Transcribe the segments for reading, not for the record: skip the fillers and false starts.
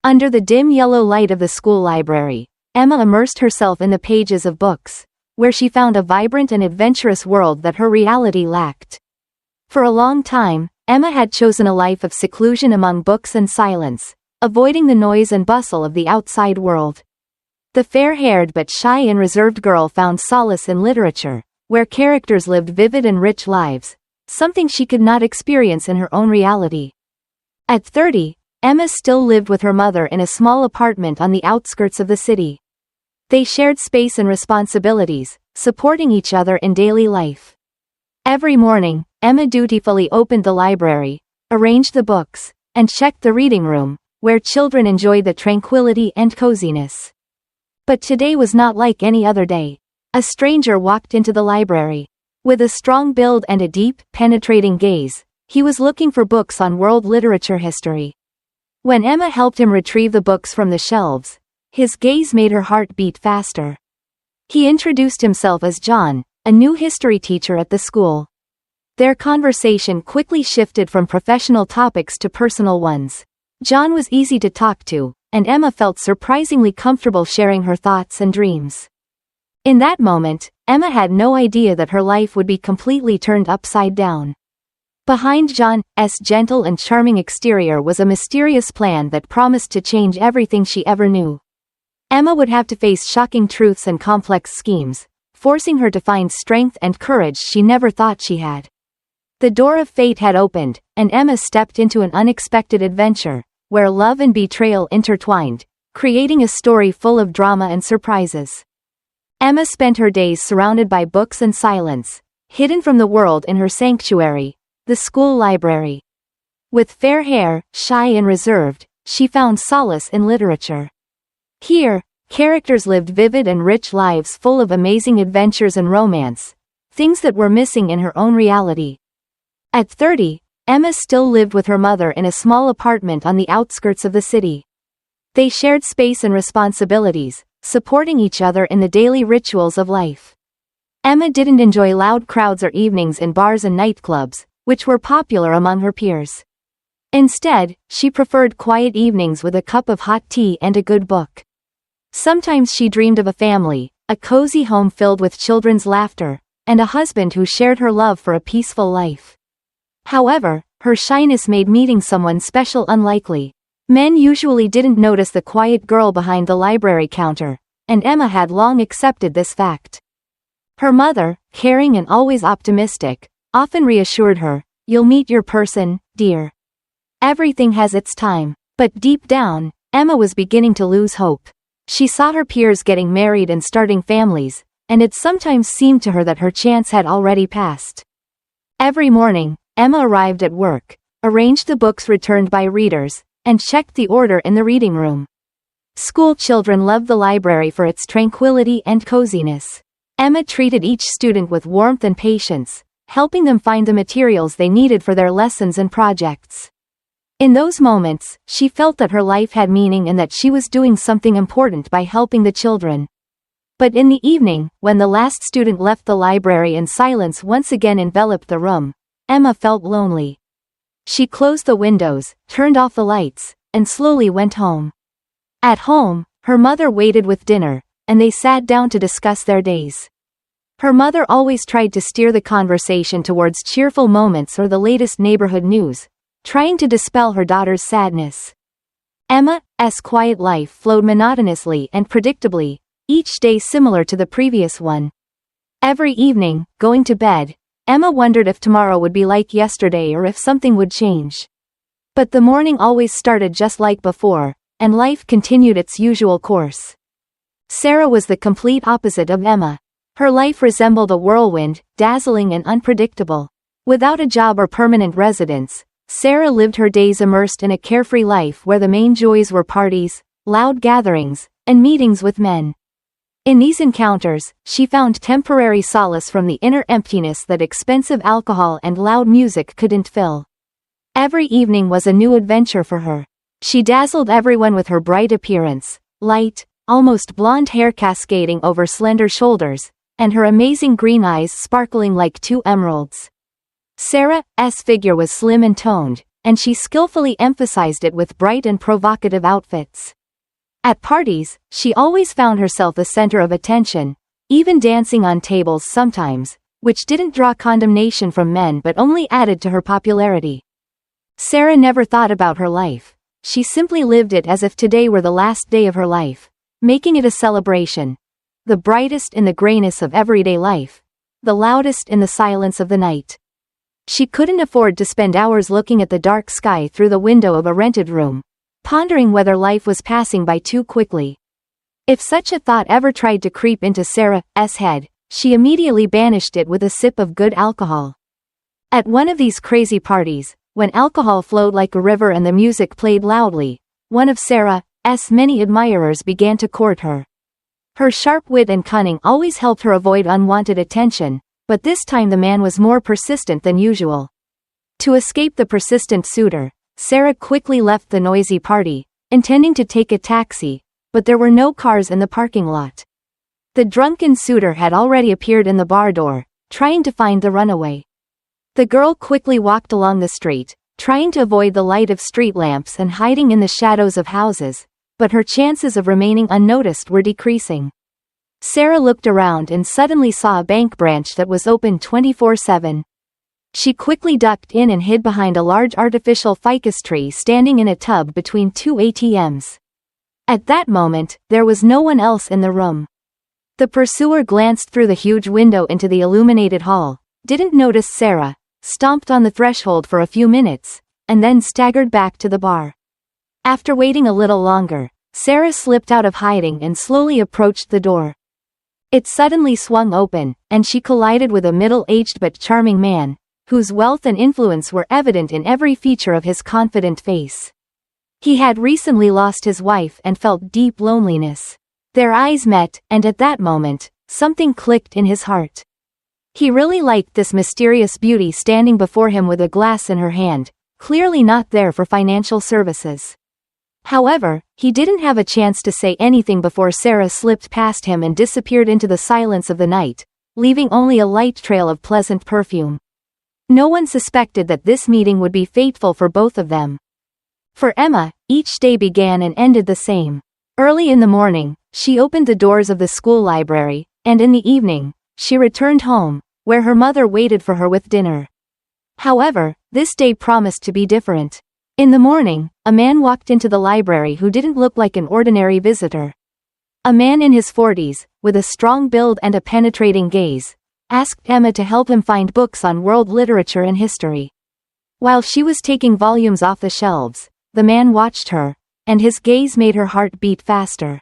Under the dim yellow light of the school library, Emma immersed herself in the pages of books, where she found a vibrant and adventurous world that her reality lacked. For a long time, Emma had chosen a life of seclusion among books and silence, avoiding the noise and bustle of the outside world. The fair-haired but shy and reserved girl found solace in literature, where characters lived vivid and rich lives, something she could not experience in her own reality. At 30, Emma still lived with her mother in a small apartment on the outskirts of the city. They shared space and responsibilities, supporting each other in daily life. Every morning, Emma dutifully opened the library, arranged the books, and checked the reading room, where children enjoyed the tranquility and coziness. But today was not like any other day. A stranger walked into the library. With a strong build and a deep, penetrating gaze, he was looking for books on world literature history. When Emma helped him retrieve the books from the shelves, his gaze made her heart beat faster. He introduced himself as John, a new history teacher at the school. Their conversation quickly shifted from professional topics to personal ones. John was easy to talk to, and Emma felt surprisingly comfortable sharing her thoughts and dreams. In that moment, Emma had no idea that her life would be completely turned upside down. Behind John's gentle and charming exterior was a mysterious plan that promised to change everything she ever knew. Emma would have to face shocking truths and complex schemes, forcing her to find strength and courage she never thought she had. The door of fate had opened, and Emma stepped into an unexpected adventure, where love and betrayal intertwined, creating a story full of drama and surprises. Emma spent her days surrounded by books and silence, hidden from the world in her sanctuary, the school library. With fair hair, shy and reserved, she found solace in literature. Here, characters lived vivid and rich lives full of amazing adventures and romance, things that were missing in her own reality. At 30, Emma still lived with her mother in a small apartment on the outskirts of the city. They shared space and responsibilities, supporting each other in the daily rituals of life. Emma didn't enjoy loud crowds or evenings in bars and nightclubs, which were popular among her peers. Instead, she preferred quiet evenings with a cup of hot tea and a good book. Sometimes she dreamed of a family, a cozy home filled with children's laughter, and a husband who shared her love for a peaceful life. However, her shyness made meeting someone special unlikely. Men usually didn't notice the quiet girl behind the library counter, and Emma had long accepted this fact. Her mother, caring and always optimistic, often reassured her, "You'll meet your person, dear. Everything has its time." But deep down, Emma was beginning to lose hope. She saw her peers getting married and starting families, and it sometimes seemed to her that her chance had already passed. Every morning, Emma arrived at work, arranged the books returned by readers, and checked the order in the reading room. School children loved the library for its tranquility and coziness. Emma treated each student with warmth and patience, helping them find the materials they needed for their lessons and projects. In those moments, she felt that her life had meaning and that she was doing something important by helping the children. But in the evening, when the last student left the library and silence once again enveloped the room, Emma felt lonely. She closed the windows, turned off the lights, and slowly went home. At home, her mother waited with dinner, and they sat down to discuss their days. Her mother always tried to steer the conversation towards cheerful moments or the latest neighborhood news, trying to dispel her daughter's sadness. Emma's quiet life flowed monotonously and predictably, each day similar to the previous one. Every evening, going to bed, Emma wondered if tomorrow would be like yesterday or if something would change. But the morning always started just like before, and life continued its usual course. Sarah was the complete opposite of Emma. Her life resembled a whirlwind, dazzling and unpredictable. Without a job or permanent residence, Sarah lived her days immersed in a carefree life where the main joys were parties, loud gatherings, and meetings with men. In these encounters, she found temporary solace from the inner emptiness that expensive alcohol and loud music couldn't fill. Every evening was a new adventure for her. She dazzled everyone with her bright appearance, light, almost blonde hair cascading over slender shoulders, and her amazing green eyes sparkling like two emeralds. Sarah's figure was slim and toned, and she skillfully emphasized it with bright and provocative outfits. At parties, she always found herself the center of attention, even dancing on tables sometimes, which didn't draw condemnation from men but only added to her popularity. Sarah never thought about her life. She simply lived it as if today were the last day of her life, making it a celebration. The brightest in the grayness of everyday life, the loudest in the silence of the night. She couldn't afford to spend hours looking at the dark sky through the window of a rented room, pondering whether life was passing by too quickly. If such a thought ever tried to creep into Sarah's head, she immediately banished it with a sip of good alcohol. At one of these crazy parties, when alcohol flowed like a river and the music played loudly, one of Sarah's many admirers began to court her. Her sharp wit and cunning always helped her avoid unwanted attention, but this time the man was more persistent than usual. To escape the persistent suitor, Sarah quickly left the noisy party, intending to take a taxi, but there were no cars in the parking lot. The drunken suitor had already appeared in the bar door, trying to find the runaway. The girl quickly walked along the street, trying to avoid the light of street lamps and hiding in the shadows of houses, but her chances of remaining unnoticed were decreasing. Sarah looked around and suddenly saw a bank branch that was open 24/7. She quickly ducked in and hid behind a large artificial ficus tree standing in a tub between two ATMs. At that moment, there was no one else in the room. The pursuer glanced through the huge window into the illuminated hall, didn't notice Sarah, stomped on the threshold for a few minutes, and then staggered back to the bar. After waiting a little longer, Sarah slipped out of hiding and slowly approached the door. It suddenly swung open, and she collided with a middle-aged but charming man, whose wealth and influence were evident in every feature of his confident face. He had recently lost his wife and felt deep loneliness. Their eyes met, and at that moment, something clicked in his heart. He really liked this mysterious beauty standing before him with a glass in her hand, clearly not there for financial services. However, he didn't have a chance to say anything before Sarah slipped past him and disappeared into the silence of the night, leaving only a light trail of pleasant perfume. No one suspected that this meeting would be fateful for both of them. For Emma, each day began and ended the same. Early in the morning, she opened the doors of the school library, and in the evening, she returned home, where her mother waited for her with dinner. However, this day promised to be different. In the morning, a man walked into the library who didn't look like an ordinary visitor. A man in his 40s, with a strong build and a penetrating gaze, asked Emma to help him find books on world literature and history. While she was taking volumes off the shelves, the man watched her, and his gaze made her heart beat faster.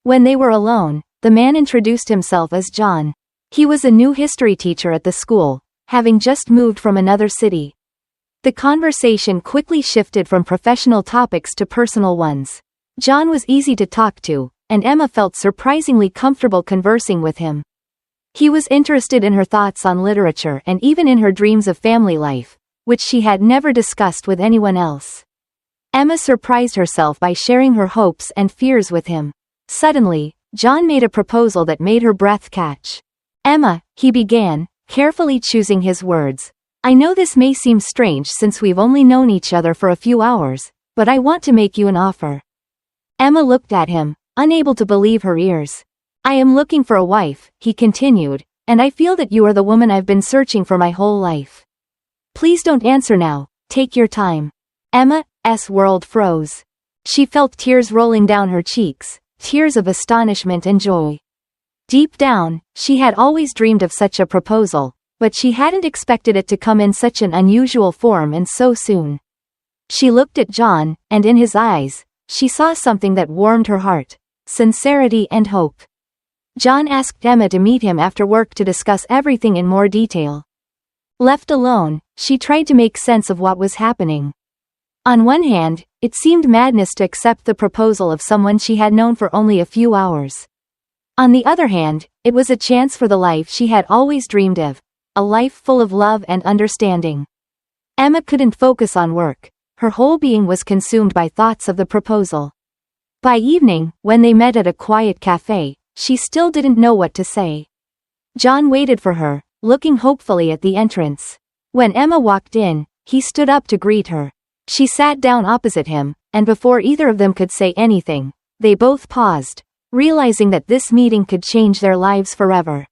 When they were alone, the man introduced himself as John. He was a new history teacher at the school, having just moved from another city. The conversation quickly shifted from professional topics to personal ones. John was easy to talk to, and Emma felt surprisingly comfortable conversing with him. He was interested in her thoughts on literature and even in her dreams of family life, which she had never discussed with anyone else. Emma surprised herself by sharing her hopes and fears with him. Suddenly, John made a proposal that made her breath catch. "Emma," he began, carefully choosing his words, "I know this may seem strange since we've only known each other for a few hours, but I want to make you an offer." Emma looked at him, unable to believe her ears. "I am looking for a wife," he continued, "and I feel that you are the woman I've been searching for my whole life. Please don't answer now, take your time." Emma's world froze. She felt tears rolling down her cheeks, tears of astonishment and joy. Deep down, she had always dreamed of such a proposal, but she hadn't expected it to come in such an unusual form and so soon. She looked at John, and in his eyes, she saw something that warmed her heart: sincerity and hope. John asked Emma to meet him after work to discuss everything in more detail. Left alone, she tried to make sense of what was happening. On one hand, it seemed madness to accept the proposal of someone she had known for only a few hours. On the other hand, it was a chance for the life she had always dreamed of, a life full of love and understanding. Emma couldn't focus on work. Her whole being was consumed by thoughts of the proposal. By evening, when they met at a quiet cafe, she still didn't know what to say. John waited for her, looking hopefully at the entrance. When Emma walked in, he stood up to greet her. She sat down opposite him, and before either of them could say anything, they both paused, realizing that this meeting could change their lives forever.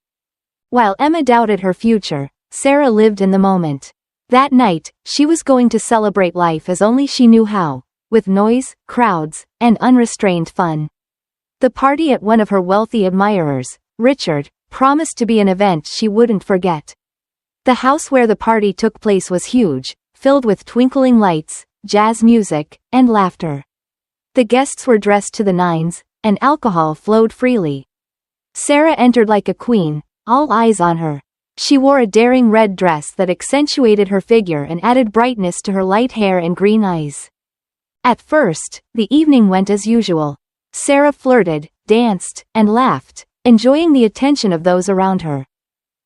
While Emma doubted her future, Sarah lived in the moment. That night, she was going to celebrate life as only she knew how, with noise, crowds, and unrestrained fun. The party at one of her wealthy admirers, Richard, promised to be an event she wouldn't forget. The house where the party took place was huge, filled with twinkling lights, jazz music, and laughter. The guests were dressed to the nines, and alcohol flowed freely. Sarah entered like a queen, all eyes on her. She wore a daring red dress that accentuated her figure and added brightness to her light hair and green eyes. At first, the evening went as usual. Sarah flirted, danced, and laughed, enjoying the attention of those around her.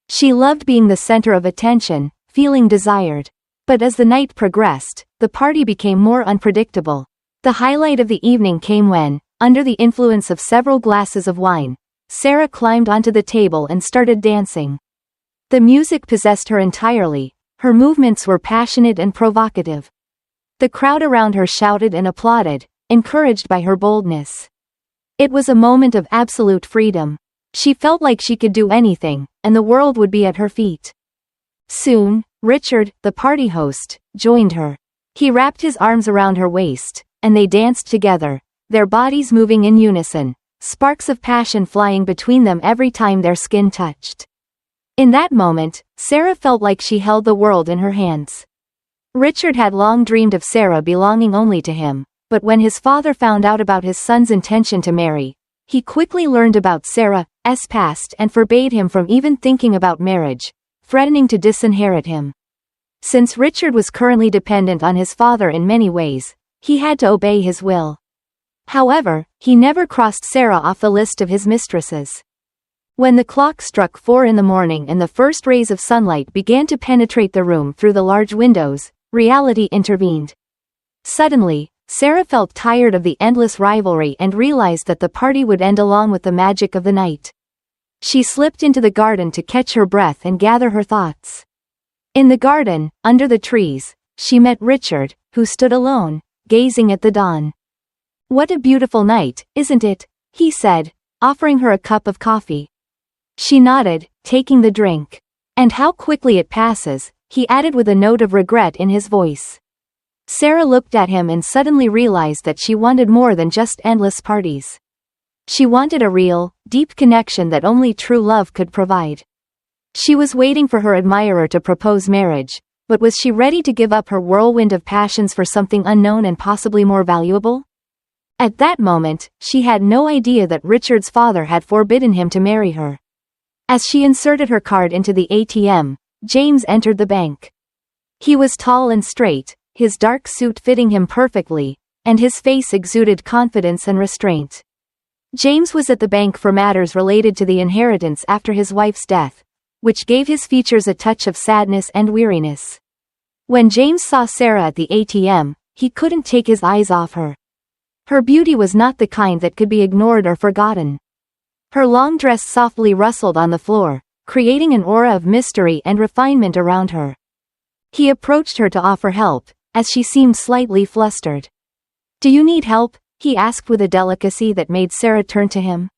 She loved being the center of attention, feeling desired. But as the night progressed, the party became more unpredictable. The highlight of the evening came when, under the influence of several glasses of wine, Sarah climbed onto the table and started dancing. The music possessed her entirely, her movements were passionate and provocative. The crowd around her shouted and applauded, encouraged by her boldness. It was a moment of absolute freedom. She felt like she could do anything, and the world would be at her feet. Soon, Richard, the party host, joined her. He wrapped his arms around her waist, and they danced together, their bodies moving in unison, sparks of passion flying between them every time their skin touched. In that moment, Sarah felt like she held the world in her hands. Richard had long dreamed of Sarah belonging only to him, but when his father found out about his son's intention to marry, he quickly learned about Sarah's past and forbade him from even thinking about marriage, threatening to disinherit him. Since Richard was currently dependent on his father in many ways, he had to obey his will. However, he never crossed Sarah off the list of his mistresses. When the clock struck 4 in the morning and the first rays of sunlight began to penetrate the room through the large windows, reality intervened. Suddenly, Sarah felt tired of the endless rivalry and realized that the party would end along with the magic of the night. She slipped into the garden to catch her breath and gather her thoughts. In the garden, under the trees, she met Richard, who stood alone, gazing at the dawn. "What a beautiful night, isn't it?" he said, offering her a cup of coffee. She nodded, taking the drink. "And how quickly it passes," he added with a note of regret in his voice. Sarah looked at him and suddenly realized that she wanted more than just endless parties. She wanted a real, deep connection that only true love could provide. She was waiting for her admirer to propose marriage, but was she ready to give up her whirlwind of passions for something unknown and possibly more valuable? At that moment, she had no idea that Richard's father had forbidden him to marry her. As she inserted her card into the ATM, James entered the bank. He was tall and straight, his dark suit fitting him perfectly, and his face exuded confidence and restraint. James was at the bank for matters related to the inheritance after his wife's death, which gave his features a touch of sadness and weariness. When James saw Sarah at the ATM, he couldn't take his eyes off her. Her beauty was not the kind that could be ignored or forgotten. Her long dress softly rustled on the floor, creating an aura of mystery and refinement around her. He approached her to offer help, as she seemed slightly flustered. "Do you need help?" he asked with a delicacy that made Sarah turn to him.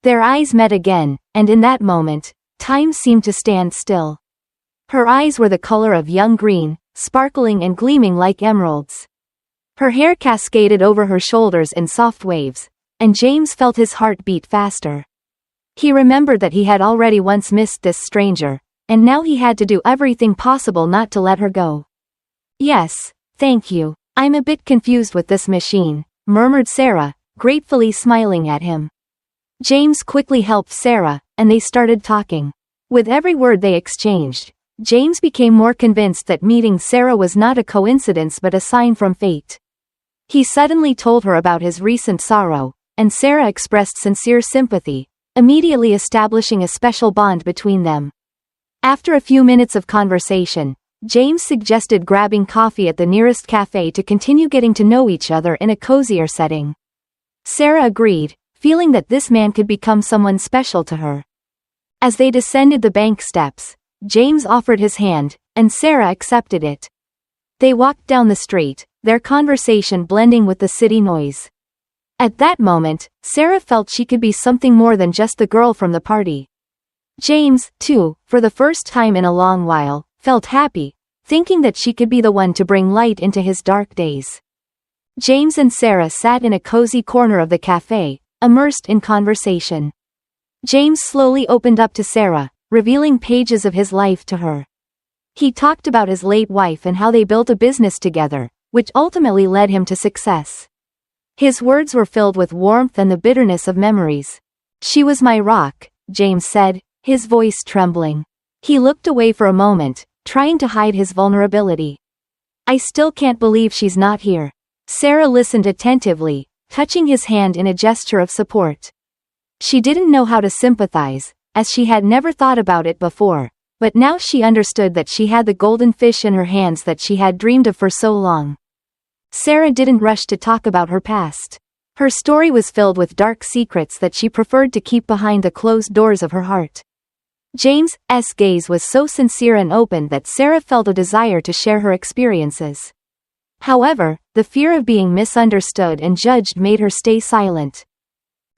Their eyes met again, and in that moment, time seemed to stand still. Her eyes were the color of young green, sparkling and gleaming like emeralds. Her hair cascaded over her shoulders in soft waves, and James felt his heart beat faster. He remembered that he had already once missed this stranger, and now he had to do everything possible not to let her go. "Yes, thank you. I'm a bit confused with this machine," murmured Sarah, gratefully smiling at him. James quickly helped Sarah, and they started talking. With every word they exchanged, James became more convinced that meeting Sarah was not a coincidence but a sign from fate. He suddenly told her about his recent sorrow, and Sarah expressed sincere sympathy, immediately establishing a special bond between them. After a few minutes of conversation, James suggested grabbing coffee at the nearest cafe to continue getting to know each other in a cozier setting. Sarah agreed, feeling that this man could become someone special to her. As they descended the bank steps, James offered his hand, and Sarah accepted it. They walked down the street, their conversation blending with the city noise. At that moment, Sarah felt she could be something more than just the girl from the party. James, too, for the first time in a long while, felt happy, thinking that she could be the one to bring light into his dark days. James and Sarah sat in a cozy corner of the cafe, immersed in conversation. James slowly opened up to Sarah, revealing pages of his life to her. He talked about his late wife and how they built a business together, which ultimately led him to success. His words were filled with warmth and the bitterness of memories. "She was my rock," James said, his voice trembling. He looked away for a moment, trying to hide his vulnerability. "I still can't believe she's not here." Sarah listened attentively, touching his hand in a gesture of support. She didn't know how to sympathize, as she had never thought about it before, but now she understood that she had the golden fish in her hands that she had dreamed of for so long. Sarah didn't rush to talk about her past. Her story was filled with dark secrets that she preferred to keep behind the closed doors of her heart. James's gaze was so sincere and open that Sarah felt a desire to share her experiences. However, the fear of being misunderstood and judged made her stay silent.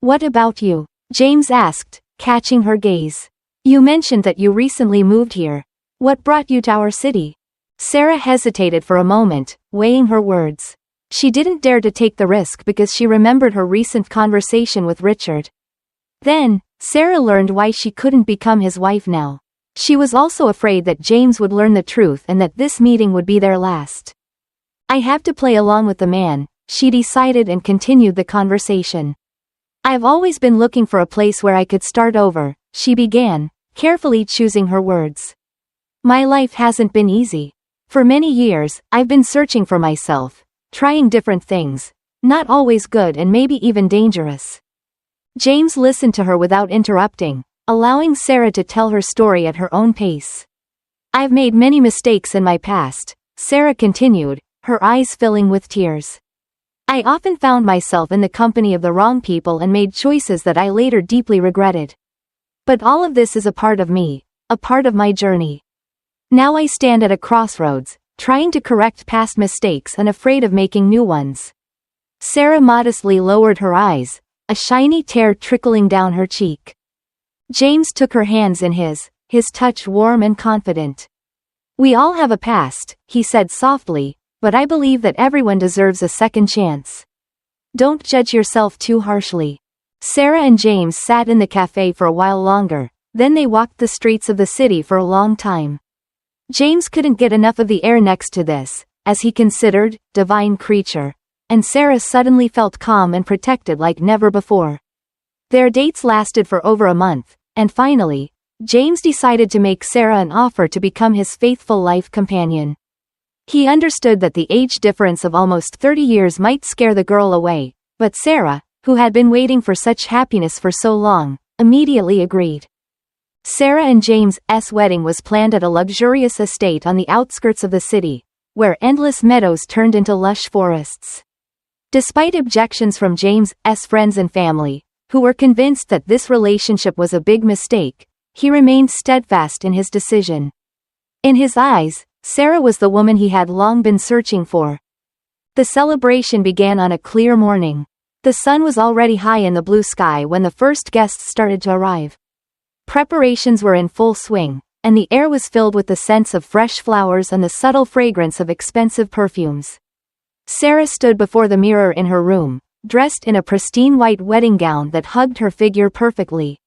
"What about you?" James asked, catching her gaze. "You mentioned that you recently moved here. What brought you to our city?" Sarah hesitated for a moment, weighing her words. She didn't dare to take the risk because she remembered her recent conversation with Richard. Then, Sarah learned why she couldn't become his wife now. She was also afraid that James would learn the truth and that this meeting would be their last. "I have to play along with the man," she decided and continued the conversation. "I've always been looking for a place where I could start over," she began, carefully choosing her words. "My life hasn't been easy. For many years, I've been searching for myself, trying different things, not always good and maybe even dangerous." James listened to her without interrupting, allowing Sarah to tell her story at her own pace. "I've made many mistakes in my past," Sarah continued, her eyes filling with tears. "I often found myself in the company of the wrong people and made choices that I later deeply regretted. But all of this is a part of me, a part of my journey. Now I stand at a crossroads, trying to correct past mistakes and afraid of making new ones." Sarah modestly lowered her eyes, a shiny tear trickling down her cheek. James took her hands in his touch warm and confident. "We all have a past," he said softly, "but I believe that everyone deserves a second chance. Don't judge yourself too harshly." Sarah and James sat in the cafe for a while longer, then they walked the streets of the city for a long time. James couldn't get enough of the air next to this, as he considered, divine creature, and Sarah suddenly felt calm and protected like never before. Their dates lasted for over a month, and finally, James decided to make Sarah an offer to become his faithful life companion. He understood that the age difference of almost 30 years might scare the girl away, but Sarah, who had been waiting for such happiness for so long, immediately agreed. Sarah and James's wedding was planned at a luxurious estate on the outskirts of the city, where endless meadows turned into lush forests. Despite objections from James's friends and family, who were convinced that this relationship was a big mistake, he remained steadfast in his decision. In his eyes, Sarah was the woman he had long been searching for. The celebration began on a clear morning. The sun was already high in the blue sky when the first guests started to arrive. Preparations were in full swing, and the air was filled with the scents of fresh flowers and the subtle fragrance of expensive perfumes. Sarah stood before the mirror in her room, dressed in a pristine white wedding gown that hugged her figure perfectly.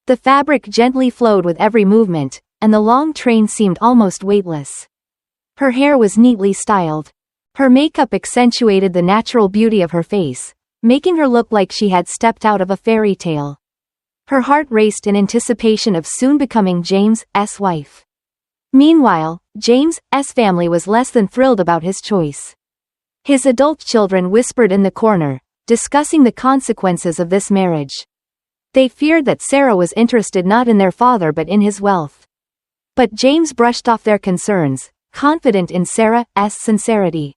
The fabric gently flowed with every movement, and the long train seemed almost weightless. Her hair was neatly styled. Her makeup accentuated the natural beauty of her face, making her look like she had stepped out of a fairy tale. Her heart raced in anticipation of soon becoming James's wife. Meanwhile, James's family was less than thrilled about his choice. His adult children whispered in the corner, discussing the consequences of this marriage. They feared that Sarah was interested not in their father but in his wealth. But James brushed off their concerns, confident in Sarah's sincerity.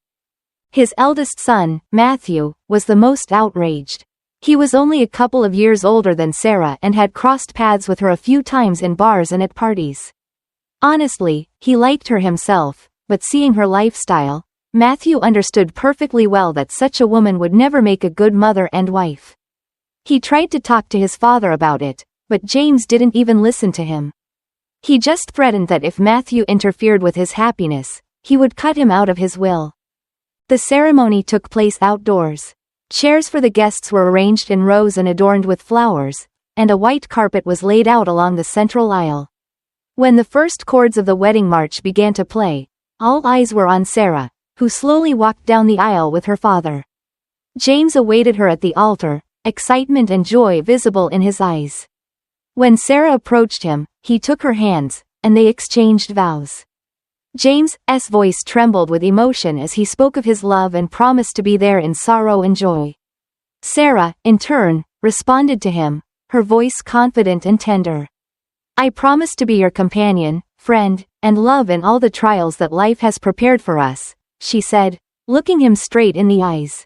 His eldest son, Matthew, was the most outraged. He was only a couple of years older than Sarah and had crossed paths with her a few times in bars and at parties. Honestly, he liked her himself, but seeing her lifestyle, Matthew understood perfectly well that such a woman would never make a good mother and wife. He tried to talk to his father about it, but James didn't even listen to him. He just threatened that if Matthew interfered with his happiness, he would cut him out of his will. The ceremony took place outdoors. Chairs for the guests were arranged in rows and adorned with flowers, and a white carpet was laid out along the central aisle. When the first chords of the wedding march began to play, all eyes were on Sarah, who slowly walked down the aisle with her father. James awaited her at the altar, excitement and joy visible in his eyes. When Sarah approached him, he took her hands, and they exchanged vows. James's voice trembled with emotion as he spoke of his love and promised to be there in sorrow and joy. Sarah, in turn, responded to him, her voice confident and tender. "I promise to be your companion, friend, and love in all the trials that life has prepared for us," she said, looking him straight in the eyes.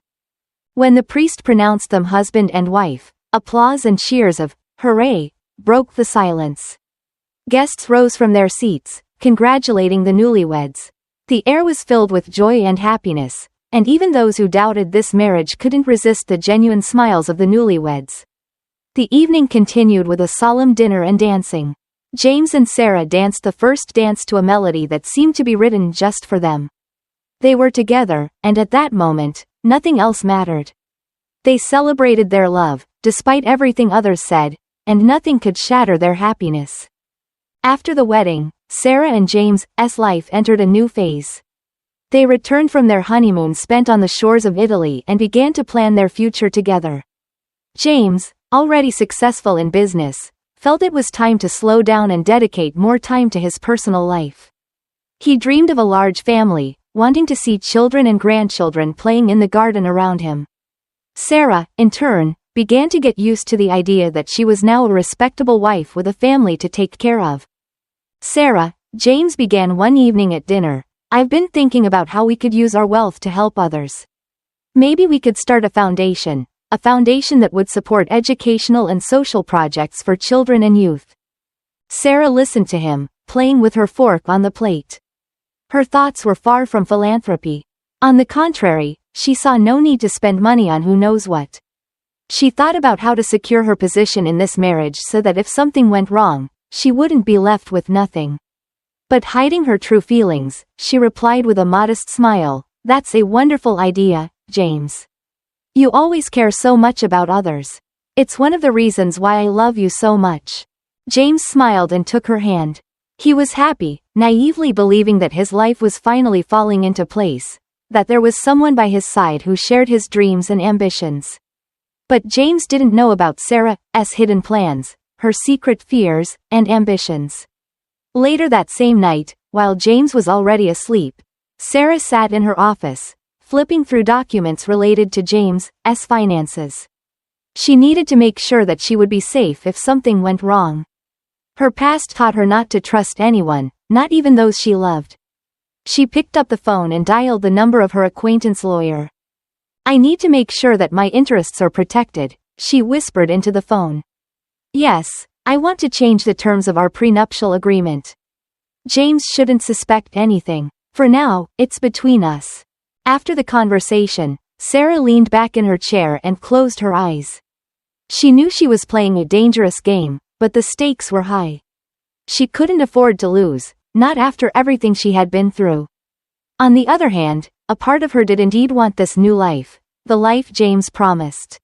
When the priest pronounced them husband and wife, applause and cheers of "hooray" broke the silence. Guests rose from their seats, congratulating the newlyweds. The air was filled with joy and happiness, and even those who doubted this marriage couldn't resist the genuine smiles of the newlyweds. The evening continued with a solemn dinner and dancing. James and Sarah danced the first dance to a melody that seemed to be written just for them. They were together, and at that moment, nothing else mattered. They celebrated their love, despite everything others said, and nothing could shatter their happiness. After the wedding, Sarah and James's life entered a new phase. They returned from their honeymoon spent on the shores of Italy and began to plan their future together. James, already successful in business, felt it was time to slow down and dedicate more time to his personal life. He dreamed of a large family, wanting to see children and grandchildren playing in the garden around him. Sarah, in turn, began to get used to the idea that she was now a respectable wife with a family to take care of. "Sarah," James began one evening at dinner, "I've been thinking about how we could use our wealth to help others. Maybe we could start a foundation that would support educational and social projects for children and youth." Sarah listened to him, playing with her fork on the plate. Her thoughts were far from philanthropy. On the contrary, she saw no need to spend money on who knows what. She thought about how to secure her position in this marriage so that if something went wrong, she wouldn't be left with nothing. But hiding her true feelings, she replied with a modest smile, "That's a wonderful idea, James. You always care so much about others. It's one of the reasons why I love you so much." James smiled and took her hand. He was happy, naively believing that his life was finally falling into place, that there was someone by his side who shared his dreams and ambitions. But James didn't know about Sarah's hidden plans, her secret fears, and ambitions. Later that same night, while James was already asleep, Sarah sat in her office, flipping through documents related to James's finances. She needed to make sure that she would be safe if something went wrong. Her past taught her not to trust anyone, not even those she loved. She picked up the phone and dialed the number of her acquaintance lawyer. "I need to make sure that my interests are protected," she whispered into the phone. "Yes, I want to change the terms of our prenuptial agreement. James shouldn't suspect anything. For now, it's between us." After the conversation, Sarah leaned back in her chair and closed her eyes. She knew she was playing a dangerous game, but the stakes were high. She couldn't afford to lose, not after everything she had been through. On the other hand, a part of her did indeed want this new life, the life James promised.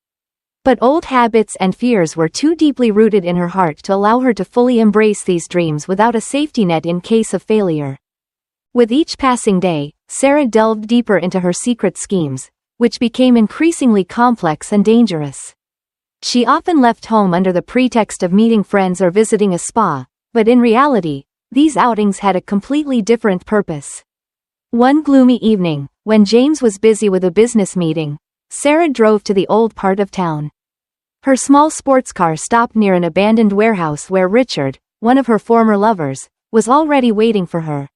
But old habits and fears were too deeply rooted in her heart to allow her to fully embrace these dreams without a safety net in case of failure. With each passing day, Sarah delved deeper into her secret schemes, which became increasingly complex and dangerous. She often left home under the pretext of meeting friends or visiting a spa, but in reality, these outings had a completely different purpose. One gloomy evening, when James was busy with a business meeting, Sarah drove to the old part of town. Her small sports car stopped near an abandoned warehouse where Richard, one of her former lovers, was already waiting for her.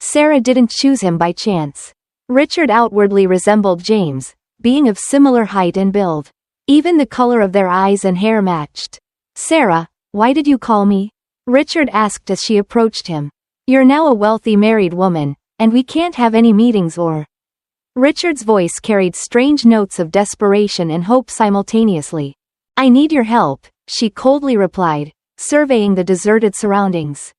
Sarah didn't choose him by chance. Richard outwardly resembled James, being of similar height and build. Even the color of their eyes and hair matched. "Sarah, why did you call me?" Richard asked as she approached him. "You're now a wealthy married woman, and we can't have any meetings or Richard's voice carried strange notes of desperation and hope simultaneously. "I need your help," she coldly replied, surveying the deserted surroundings.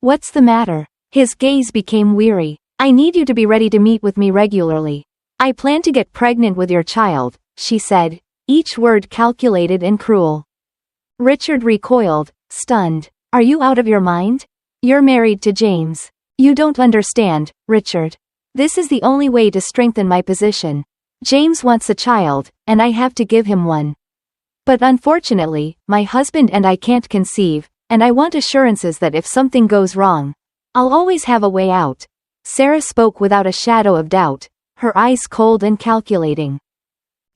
"What's the matter?" His gaze became weary. "I need you to be ready to meet with me regularly. I plan to get pregnant with your child," she said, each word calculated and cruel. Richard recoiled, stunned. "Are you out of your mind? You're married to James. You don't understand, Richard. This is the only way to strengthen my position. James wants a child, and I have to give him one. But unfortunately, my husband and I can't conceive, and I want assurances that if something goes wrong, I'll always have a way out." Sarah spoke without a shadow of doubt, her eyes cold and calculating.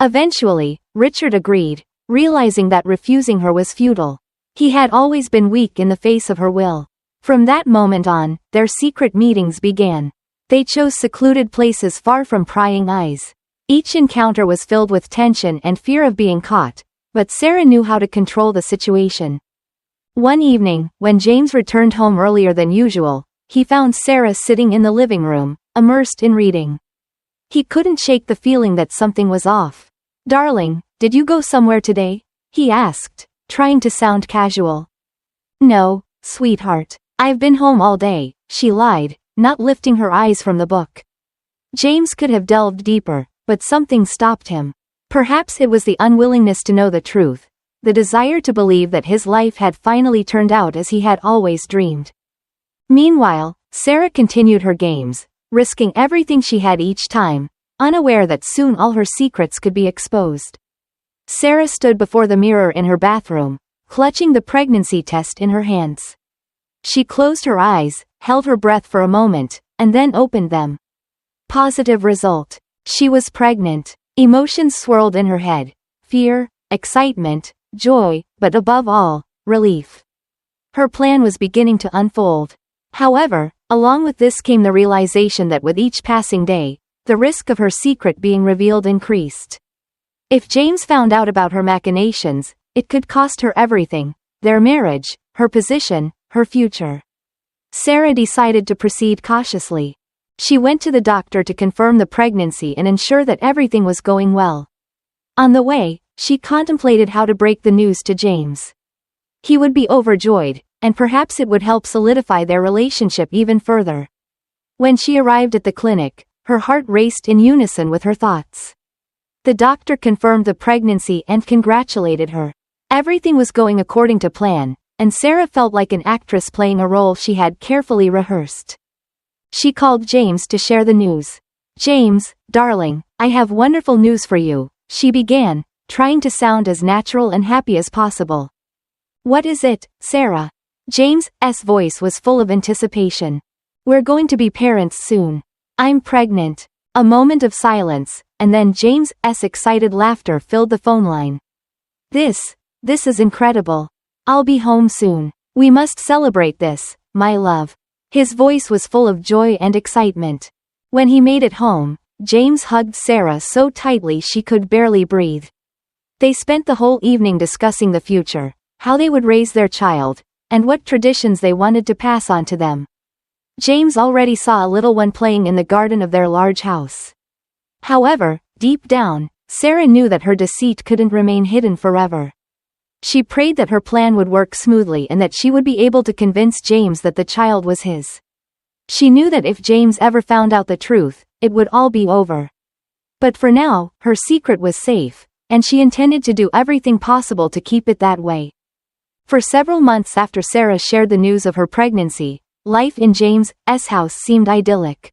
Eventually, Richard agreed, realizing that refusing her was futile. He had always been weak in the face of her will. From that moment on, their secret meetings began. They chose secluded places far from prying eyes. Each encounter was filled with tension and fear of being caught, but Sarah knew how to control the situation. One evening, when James returned home earlier than usual, he found Sarah sitting in the living room, immersed in reading. He couldn't shake the feeling that something was off. "Darling, did you go somewhere today?" he asked, trying to sound casual. "No, sweetheart. I've been home all day," she lied, not lifting her eyes from the book. James could have delved deeper, but something stopped him. Perhaps it was the unwillingness to know the truth, the desire to believe that his life had finally turned out as he had always dreamed. Meanwhile, Sarah continued her games, risking everything she had each time, unaware that soon all her secrets could be exposed. Sarah stood before the mirror in her bathroom, clutching the pregnancy test in her hands. She closed her eyes, held her breath for a moment, and then opened them. Positive result. She was pregnant. Emotions swirled in her head. Fear, excitement, joy, but above all, relief. Her plan was beginning to unfold. However, along with this came the realization that with each passing day, the risk of her secret being revealed increased. If James found out about her machinations, it could cost her everything: their marriage, her position, her future. Sarah decided to proceed cautiously. She went to the doctor to confirm the pregnancy and ensure that everything was going well. On the way, she contemplated how to break the news to James. He would be overjoyed, and perhaps it would help solidify their relationship even further. When she arrived at the clinic, her heart raced in unison with her thoughts. The doctor confirmed the pregnancy and congratulated her. Everything was going according to plan, and Sarah felt like an actress playing a role she had carefully rehearsed. She called James to share the news. "James, darling, I have wonderful news for you," she began, trying to sound as natural and happy as possible. "What is it, Sarah?" James's voice was full of anticipation. "We're going to be parents soon. I'm pregnant." A moment of silence, and then James's excited laughter filled the phone line. This is incredible. I'll be home soon. We must celebrate this, my love." His voice was full of joy and excitement. When he made it home, James hugged Sarah so tightly she could barely breathe. They spent the whole evening discussing the future, how they would raise their child, and what traditions they wanted to pass on to them. James already saw a little one playing in the garden of their large house. However, deep down, Sarah knew that her deceit couldn't remain hidden forever. She prayed that her plan would work smoothly and that she would be able to convince James that the child was his. She knew that if James ever found out the truth, it would all be over. But for now, her secret was safe, and she intended to do everything possible to keep it that way. For several months after Sarah shared the news of her pregnancy, life in James's house seemed idyllic.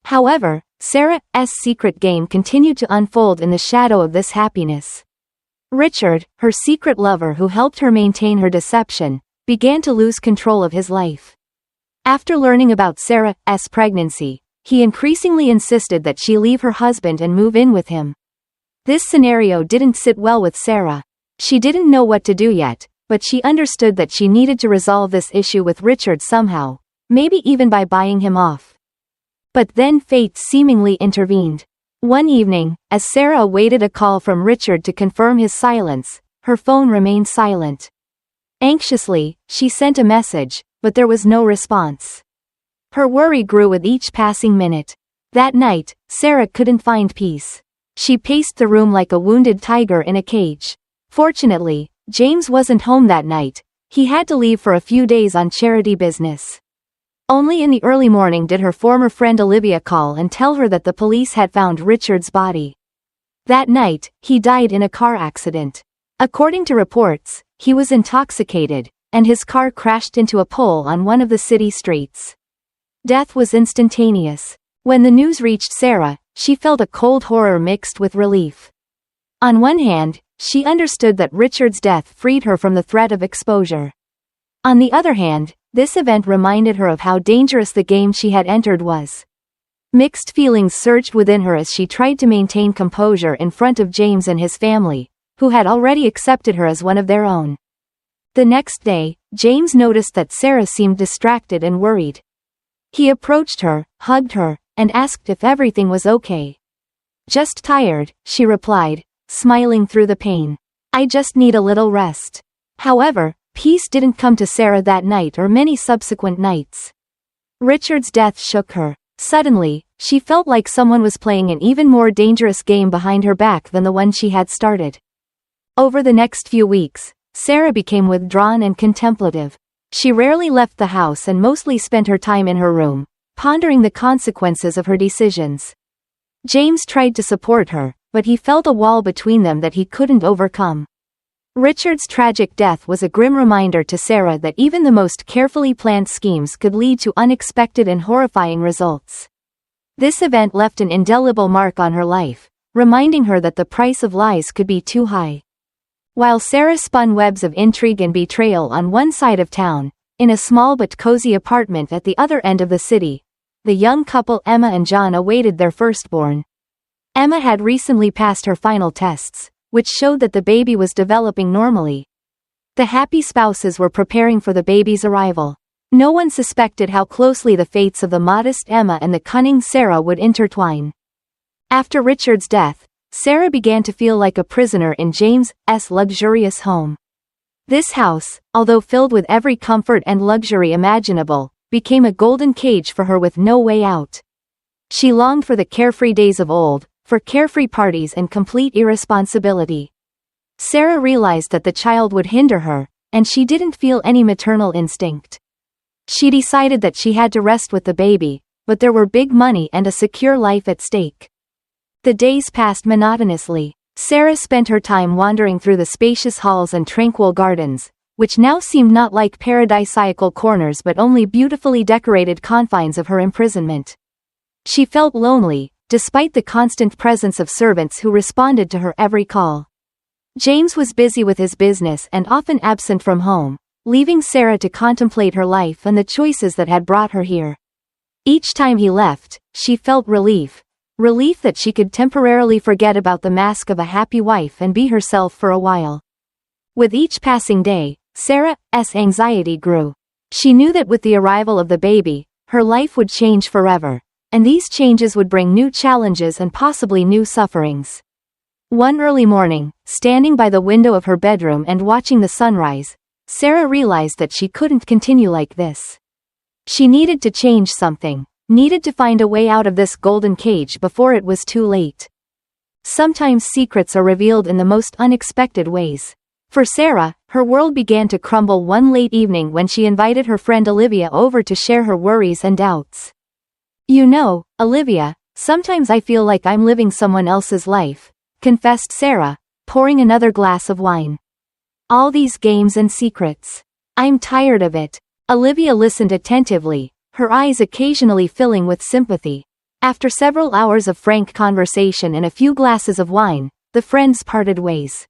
However, Sarah's secret game continued to unfold in the shadow of this happiness. Richard, her secret lover who helped her maintain her deception, began to lose control of his life. After learning about Sarah's pregnancy, he increasingly insisted that she leave her husband and move in with him. This scenario didn't sit well with Sarah. She didn't know what to do yet, but she understood that she needed to resolve this issue with Richard somehow, maybe even by buying him off. But then fate seemingly intervened. One evening, as Sarah awaited a call from Richard to confirm his silence, her phone remained silent. Anxiously, she sent a message, but there was no response. Her worry grew with each passing minute. That night, Sarah couldn't find peace. She paced the room like a wounded tiger in a cage. Fortunately, James wasn't home that night. He had to leave for a few days on charity business. Only in the early morning did her former friend Olivia call and tell her that the police had found Richard's body. That night, he died in a car accident. According to reports, he was intoxicated, and his car crashed into a pole on one of the city streets. Death was instantaneous. When the news reached Sarah, she felt a cold horror mixed with relief. On one hand, she understood that Richard's death freed her from the threat of exposure. On the other hand, this event reminded her of how dangerous the game she had entered was. Mixed feelings surged within her as she tried to maintain composure in front of James and his family, who had already accepted her as one of their own. The next day, James noticed that Sarah seemed distracted and worried. He approached her, hugged her, and asked if everything was okay. "Just tired," she replied, smiling through the pain. "I just need a little rest." However, peace didn't come to Sarah that night or many subsequent nights. Richard's death shook her. Suddenly, she felt like someone was playing an even more dangerous game behind her back than the one she had started. Over the next few weeks, Sarah became withdrawn and contemplative. She rarely left the house and mostly spent her time in her room, pondering the consequences of her decisions. James tried to support her, but he felt a wall between them that he couldn't overcome. Richard's tragic death was a grim reminder to Sarah that even the most carefully planned schemes could lead to unexpected and horrifying results. This event left an indelible mark on her life, reminding her that the price of lies could be too high. While Sarah spun webs of intrigue and betrayal on one side of town, in a small but cozy apartment at the other end of the city, the young couple Emma and John awaited their firstborn. Emma had recently passed her final tests, which showed that the baby was developing normally. The happy spouses were preparing for the baby's arrival. No one suspected how closely the fates of the modest Emma and the cunning Sarah would intertwine. After Richard's death, Sarah began to feel like a prisoner in James's luxurious home. This house, although filled with every comfort and luxury imaginable, became a golden cage for her with no way out. She longed for the carefree days of old, for carefree parties and complete irresponsibility. Sarah realized that the child would hinder her, and she didn't feel any maternal instinct. She decided that she had to rest with the baby, but there were big money and a secure life at stake. The days passed monotonously. Sarah spent her time wandering through the spacious halls and tranquil gardens, which now seemed not like paradisiacal corners but only beautifully decorated confines of her imprisonment. She felt lonely, despite the constant presence of servants who responded to her every call. James was busy with his business and often absent from home, leaving Sarah to contemplate her life and the choices that had brought her here. Each time he left, she felt relief that she could temporarily forget about the mask of a happy wife and be herself for a while. With each passing day, Sarah's anxiety grew. She knew that with the arrival of the baby, her life would change forever, and these changes would bring new challenges and possibly new sufferings. One early morning, standing by the window of her bedroom and watching the sunrise, Sarah realized that she couldn't continue like this. She needed to change something, needed to find a way out of this golden cage before it was too late. Sometimes secrets are revealed in the most unexpected ways. For Sarah, her world began to crumble one late evening when she invited her friend Olivia over to share her worries and doubts. "You know, Olivia, sometimes I feel like I'm living someone else's life," confessed Sarah, pouring another glass of wine. "All these games and secrets. I'm tired of it." Olivia listened attentively, her eyes occasionally filling with sympathy. After several hours of frank conversation and a few glasses of wine, the friends parted ways.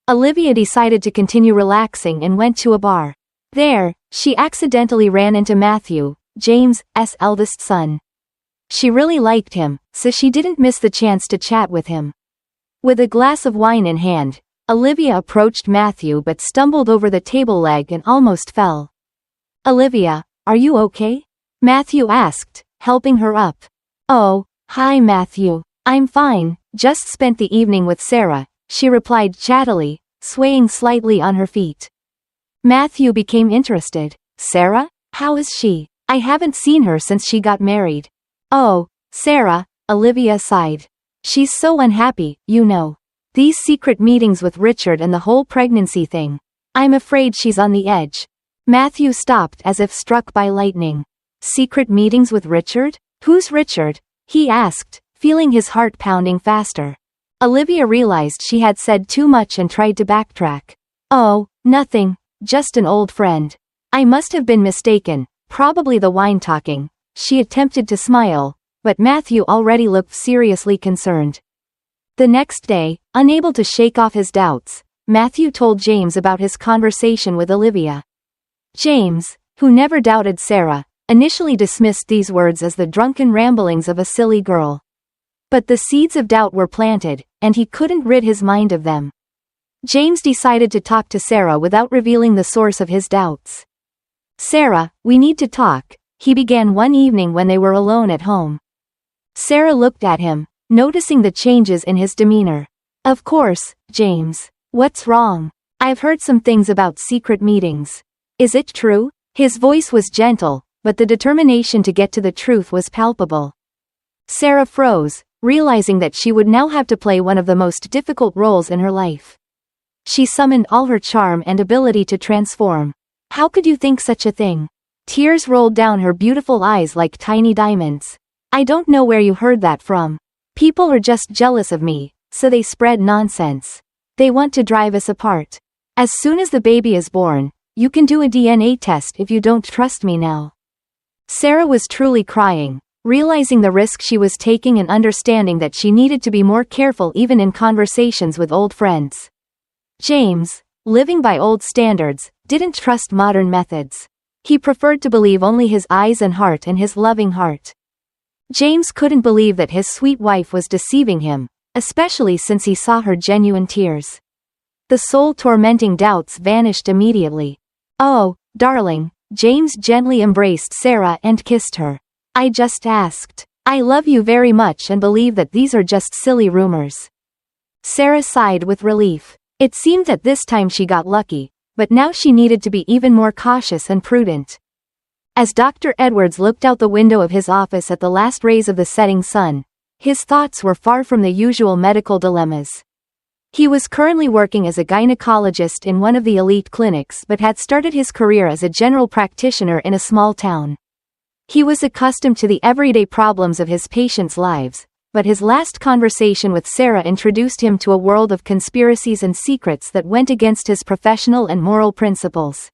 Olivia decided to continue relaxing and went to a bar. There, she accidentally ran into Matthew, James's eldest son. She really liked him, so she didn't miss the chance to chat with him. With a glass of wine in hand, Olivia approached Matthew but stumbled over the table leg and almost fell. "Olivia, are you okay?" Matthew asked, helping her up. "Oh, hi Matthew. I'm fine, just spent the evening with Sarah," she replied chattily, swaying slightly on her feet. Matthew became interested. "Sarah? How is she? I haven't seen her since she got married." "Oh, Sarah, Olivia sighed. She's so unhappy, you know. These secret meetings with Richard and the whole pregnancy thing. I'm afraid she's on the edge. Matthew stopped as if struck by lightning. Secret meetings with Richard? Who's Richard? He asked, feeling his heart pounding faster. Olivia realized she had said too much and tried to backtrack. Oh, nothing, just an old friend. I must have been mistaken, probably the wine talking. She attempted to smile, but Matthew already looked seriously concerned. The next day, unable to shake off his doubts, Matthew told James about his conversation with Olivia. James, who never doubted Sarah, initially dismissed these words as the drunken ramblings of a silly girl. But the seeds of doubt were planted, and he couldn't rid his mind of them. James decided to talk to Sarah without revealing the source of his doubts. Sarah, we need to talk, he began one evening when they were alone at home. Sarah looked at him, noticing the changes in his demeanor. Of course, James. What's wrong? I've heard some things about secret meetings. Is it true? His voice was gentle, but the determination to get to the truth was palpable. Sarah froze, realizing that she would now have to play one of the most difficult roles in her life. She summoned all her charm and ability to transform. How could you think such a thing? Tears rolled down her beautiful eyes like tiny diamonds. I don't know where you heard that from. People are just jealous of me, so they spread nonsense. They want to drive us apart. As soon as the baby is born, you can do a DNA test if you don't trust me now. Sarah was truly crying, realizing the risk she was taking and understanding that she needed to be more careful even in conversations with old friends. James, living by old standards, didn't trust modern methods. He preferred to believe only his eyes and heart and his loving heart. James couldn't believe that his sweet wife was deceiving him, especially since he saw her genuine tears. The soul-tormenting doubts vanished immediately. Oh, darling, James gently embraced Sarah and kissed her. I just asked. I love you very much and believe that these are just silly rumors. Sarah sighed with relief. It seemed that this time she got lucky, but now she needed to be even more cautious and prudent. As Dr. Edwards looked out the window of his office at the last rays of the setting sun, his thoughts were far from the usual medical dilemmas. He was currently working as a gynecologist in one of the elite clinics but had started his career as a general practitioner in a small town. He was accustomed to the everyday problems of his patients' lives, but his last conversation with Sarah introduced him to a world of conspiracies and secrets that went against his professional and moral principles.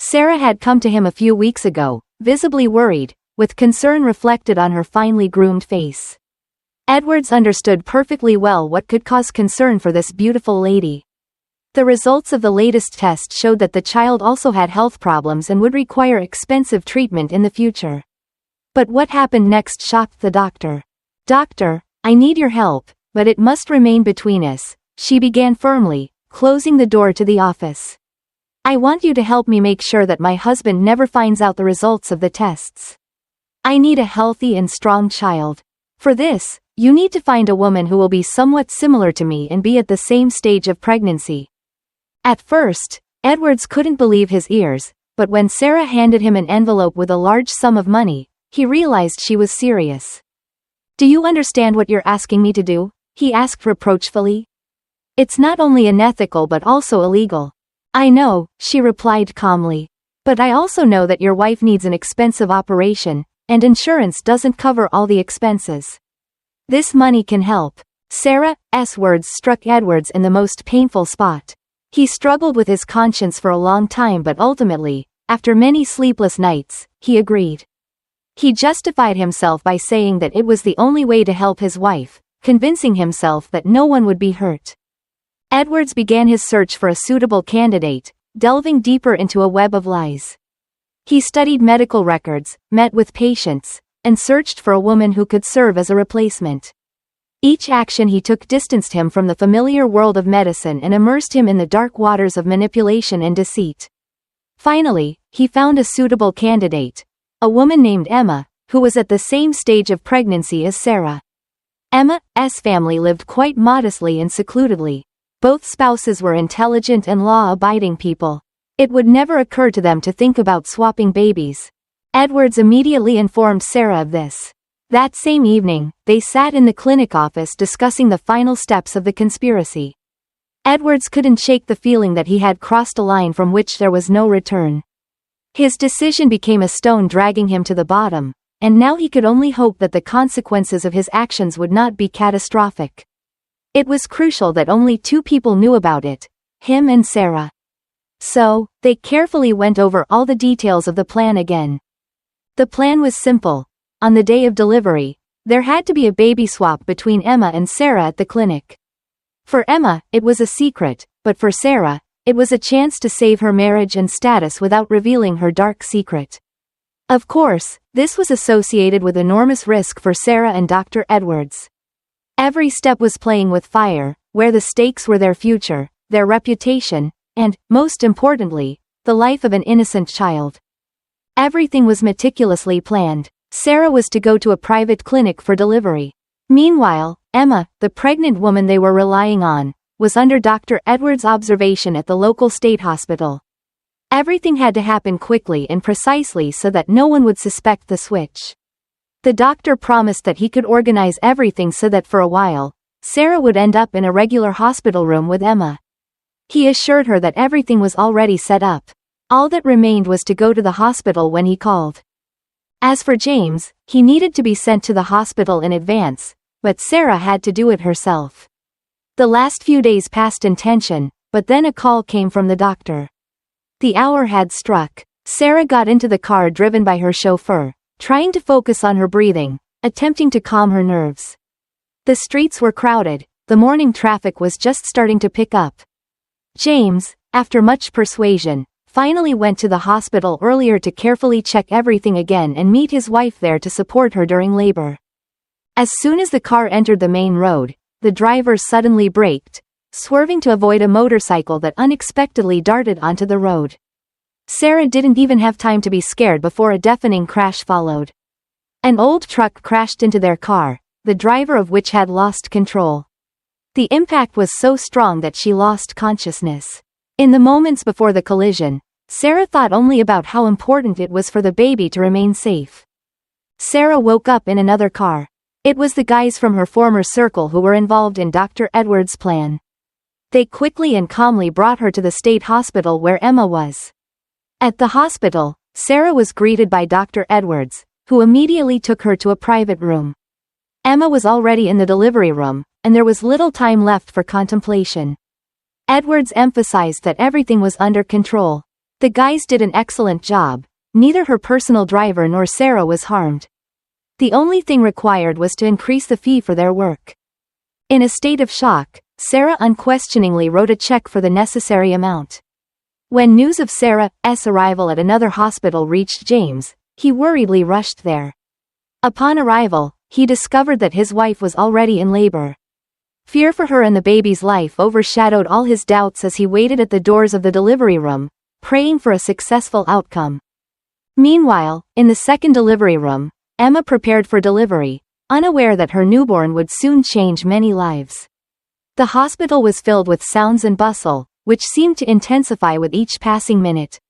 Sarah had come to him a few weeks ago, visibly worried, with concern reflected on her finely groomed face. Edwards understood perfectly well what could cause concern for this beautiful lady. The results of the latest test showed that the child also had health problems and would require expensive treatment in the future. But what happened next shocked the doctor. Doctor, I need your help, but it must remain between us, she began firmly, closing the door to the office. I want you to help me make sure that my husband never finds out the results of the tests. I need a healthy and strong child. For this, you need to find a woman who will be somewhat similar to me and be at the same stage of pregnancy. At first, Edwards couldn't believe his ears, but when Sarah handed him an envelope with a large sum of money, he realized she was serious. Do you understand what you're asking me to do? He asked reproachfully. It's not only unethical but also illegal. I know, she replied calmly. But I also know that your wife needs an expensive operation, and insurance doesn't cover all the expenses. This money can help. Sarah's words struck Edwards in the most painful spot. He struggled with his conscience for a long time but ultimately, after many sleepless nights, he agreed. He justified himself by saying that it was the only way to help his wife, convincing himself that no one would be hurt. Edwards began his search for a suitable candidate, delving deeper into a web of lies. He studied medical records, met with patients, and searched for a woman who could serve as a replacement. Each action he took distanced him from the familiar world of medicine and immersed him in the dark waters of manipulation and deceit. Finally, he found a suitable candidate, a woman named Emma, who was at the same stage of pregnancy as Sarah. Emma's family lived quite modestly and secludedly. Both spouses were intelligent and law-abiding people. It would never occur to them to think about swapping babies. Edwards immediately informed Sarah of this. That same evening, they sat in the clinic office discussing the final steps of the conspiracy. Edwards couldn't shake the feeling that he had crossed a line from which there was no return. His decision became a stone dragging him to the bottom, and now he could only hope that the consequences of his actions would not be catastrophic. It was crucial that only two people knew about it, him and Sarah. So, they carefully went over all the details of the plan again. The plan was simple. On the day of delivery, there had to be a baby swap between Emma and Sarah at the clinic. For Emma, it was a secret, but for Sarah, it was a chance to save her marriage and status without revealing her dark secret. Of course, this was associated with enormous risk for Sarah and Dr. Edwards. Every step was playing with fire, where the stakes were their future, their reputation, and, most importantly, the life of an innocent child. Everything was meticulously planned. Sarah was to go to a private clinic for delivery. Meanwhile, Emma, the pregnant woman they were relying on, was under Dr. Edwards' observation at the local state hospital. Everything had to happen quickly and precisely so that no one would suspect the switch. The doctor promised that he could organize everything so that for a while, Sarah would end up in a regular hospital room with Emma. He assured her that everything was already set up. All that remained was to go to the hospital when he called. As for James, he needed to be sent to the hospital in advance, but Sarah had to do it herself. The last few days passed in tension, but then a call came from the doctor. The hour had struck. Sarah got into the car driven by her chauffeur, trying to focus on her breathing, attempting to calm her nerves. The streets were crowded, the morning traffic was just starting to pick up. James, after much persuasion, finally went to the hospital earlier to carefully check everything again and meet his wife there to support her during labor. As soon as the car entered the main road, the driver suddenly braked, swerving to avoid a motorcycle that unexpectedly darted onto the road. Sarah didn't even have time to be scared before a deafening crash followed. An old truck crashed into their car, the driver of which had lost control. The impact was so strong that she lost consciousness. In the moments before the collision, Sarah thought only about how important it was for the baby to remain safe. Sarah woke up in another car. It was the guys from her former circle who were involved in Dr. Edwards' plan. They quickly and calmly brought her to the state hospital where Emma was. At the hospital, Sarah was greeted by Dr. Edwards, who immediately took her to a private room. Emma was already in the delivery room, and there was little time left for contemplation. Edwards emphasized that everything was under control. The guys did an excellent job. Neither her personal driver nor Sarah was harmed. The only thing required was to increase the fee for their work. In a state of shock, Sarah unquestioningly wrote a check for the necessary amount. When news of Sarah's arrival at another hospital reached James, he worriedly rushed there. Upon arrival, he discovered that his wife was already in labor. Fear for her and the baby's life overshadowed all his doubts as he waited at the doors of the delivery room, praying for a successful outcome. Meanwhile, in the second delivery room, Emma prepared for delivery, unaware that her newborn would soon change many lives. The hospital was filled with sounds and bustle, which seemed to intensify with each passing minute.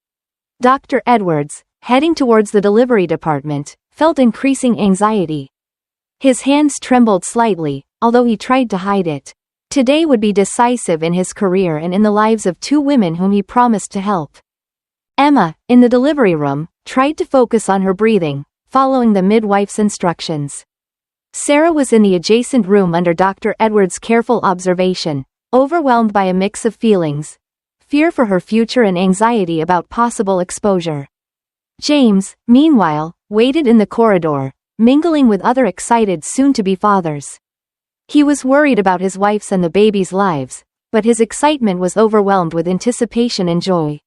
Dr. Edwards, heading towards the delivery department, felt increasing anxiety. His hands trembled slightly, although he tried to hide it. Today would be decisive in his career and in the lives of two women whom he promised to help. Emma, in the delivery room, tried to focus on her breathing, following the midwife's instructions. Sarah was in the adjacent room under Dr. Edwards' careful observation, overwhelmed by a mix of feelings: fear for her future and anxiety about possible exposure. James, meanwhile, waited in the corridor, mingling with other excited soon-to-be fathers. He was worried about his wife's and the baby's lives, but his excitement was overwhelmed with anticipation and joy.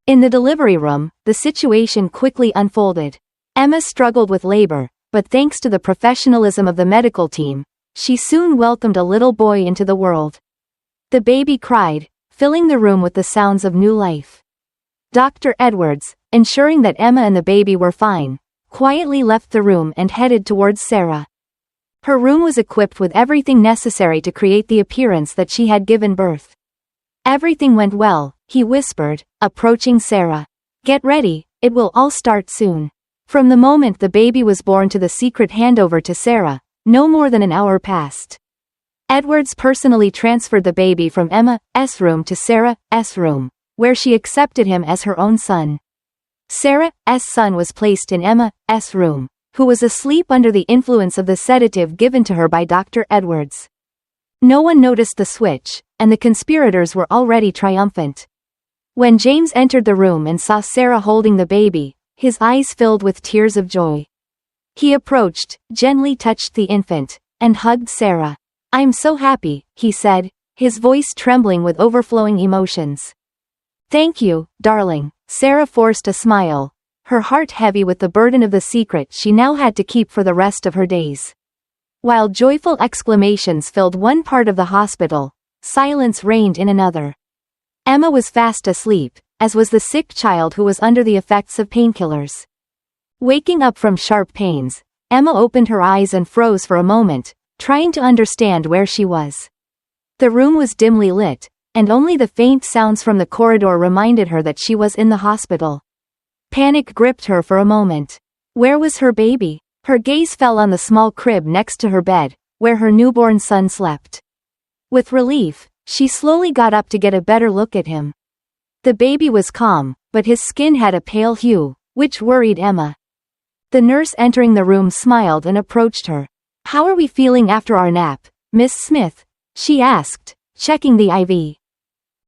In the delivery room, the situation quickly unfolded. Emma struggled with labor, but thanks to the professionalism of the medical team, she soon welcomed a little boy into the world. The baby cried, filling the room with the sounds of new life. Dr. Edwards, ensuring that Emma and the baby were fine, quietly left the room and headed towards Sarah. Her room was equipped with everything necessary to create the appearance that she had given birth. Everything went well, he whispered, approaching Sarah. Get ready, it will all start soon. From the moment the baby was born to the secret handover to Sarah, no more than an hour passed. Edwards personally transferred the baby from Emma's room to Sarah's room, where she accepted him as her own son. Sarah's son was placed in Emma's room, who was asleep under the influence of the sedative given to her by Dr. Edwards. No one noticed the switch, and the conspirators were already triumphant. When James entered the room and saw Sarah holding the baby, his eyes filled with tears of joy. He approached, gently touched the infant, and hugged Sarah. "I'm so happy," he said, his voice trembling with overflowing emotions. "Thank you, darling." Sarah forced a smile, her heart heavy with the burden of the secret she now had to keep for the rest of her days. While joyful exclamations filled one part of the hospital, silence reigned in another. Emma was fast asleep, as was the sick child who was under the effects of painkillers. Waking up from sharp pains, Emma opened her eyes and froze for a moment, trying to understand where she was. The room was dimly lit, and only the faint sounds from the corridor reminded her that she was in the hospital. Panic gripped her for a moment. Where was her baby? Her gaze fell on the small crib next to her bed, where her newborn son slept. With relief, she slowly got up to get a better look at him. The baby was calm, but his skin had a pale hue, which worried Emma. The nurse entering the room smiled and approached her. "How are we feeling after our nap, Miss Smith?" she asked, checking the IV.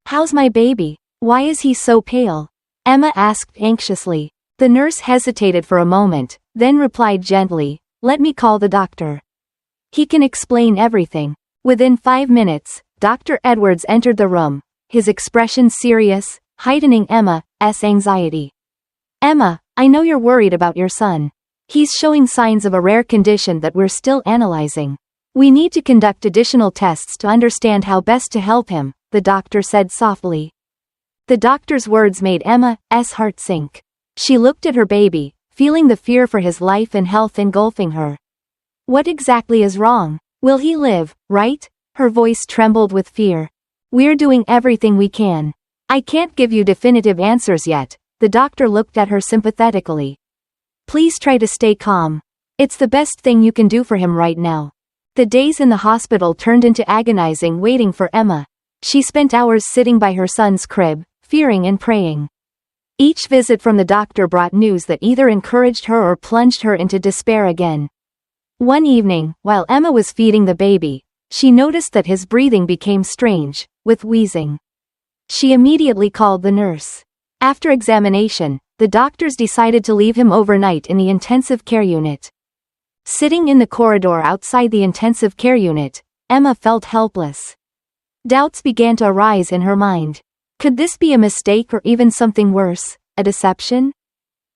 "How's my baby? Why is he so pale?" Emma asked anxiously. The nurse hesitated for a moment, then replied gently, "Let me call the doctor. He can explain everything." Within 5 minutes, Dr. Edwards entered the room, his expression serious, heightening Emma's anxiety. "Emma, I know you're worried about your son. He's showing signs of a rare condition that we're still analyzing. We need to conduct additional tests to understand how best to help him," the doctor said softly. The doctor's words made Emma's heart sink. She looked at her baby, feeling the fear for his life and health engulfing her. "What exactly is wrong? Will he live, right?" Her voice trembled with fear. "We're doing everything we can. I can't give you definitive answers yet." The doctor looked at her sympathetically. "Please try to stay calm. It's the best thing you can do for him right now." The days in the hospital turned into agonizing waiting for Emma. She spent hours sitting by her son's crib, fearing and praying. Each visit from the doctor brought news that either encouraged her or plunged her into despair again. One evening, while Emma was feeding the baby, she noticed that his breathing became strange, with wheezing. She immediately called the nurse. After examination, the doctors decided to leave him overnight in the intensive care unit. Sitting in the corridor outside the intensive care unit, Emma felt helpless. Doubts began to arise in her mind. Could this be a mistake or even something worse, a deception?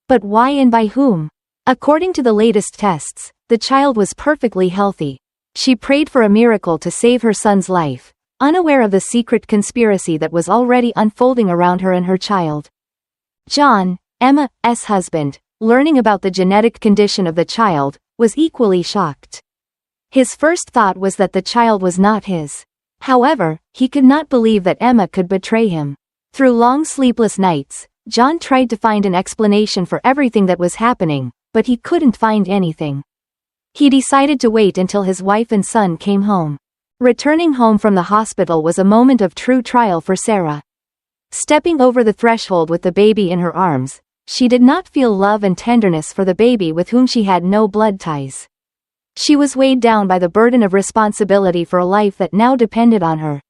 But why and by whom? According to the latest tests, the child was perfectly healthy. She prayed for a miracle to save her son's life, unaware of the secret conspiracy that was already unfolding around her and her child. John, Emma's husband, learning about the genetic condition of the child, was equally shocked. His first thought was that the child was not his. However, he could not believe that Emma could betray him. Through long sleepless nights, John tried to find an explanation for everything that was happening, but he couldn't find anything. He decided to wait until his wife and son came home. Returning home from the hospital was a moment of true trial for Sarah. Stepping over the threshold with the baby in her arms, she did not feel love and tenderness for the baby with whom she had no blood ties. She was weighed down by the burden of responsibility for a life that now depended on her.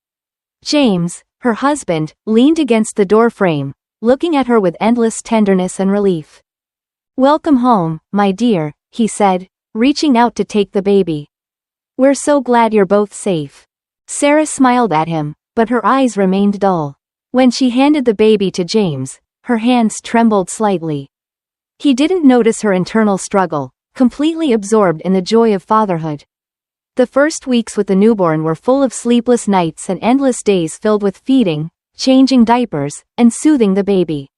James, her husband, leaned against the door frame, looking at her with endless tenderness and relief. "Welcome home, my dear," he said, reaching out to take the baby. "We're so glad you're both safe." Sarah smiled at him, but her eyes remained dull. When she handed the baby to James, her hands trembled slightly. He didn't notice her internal struggle, completely absorbed in the joy of fatherhood. The first weeks with the newborn were full of sleepless nights and endless days filled with feeding, changing diapers, and soothing the baby.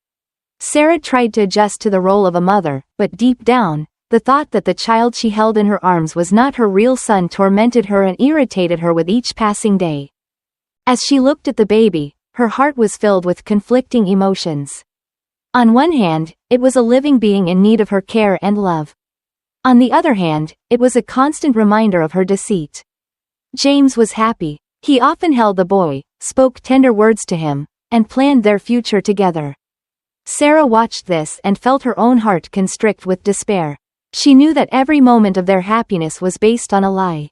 Sarah tried to adjust to the role of a mother, but deep down, the thought that the child she held in her arms was not her real son tormented her and irritated her with each passing day. As she looked at the baby, her heart was filled with conflicting emotions. On one hand, it was a living being in need of her care and love. On the other hand, it was a constant reminder of her deceit. James was happy. He often held the boy, spoke tender words to him, and planned their future together. Sarah watched this and felt her own heart constrict with despair. She knew that every moment of their happiness was based on a lie.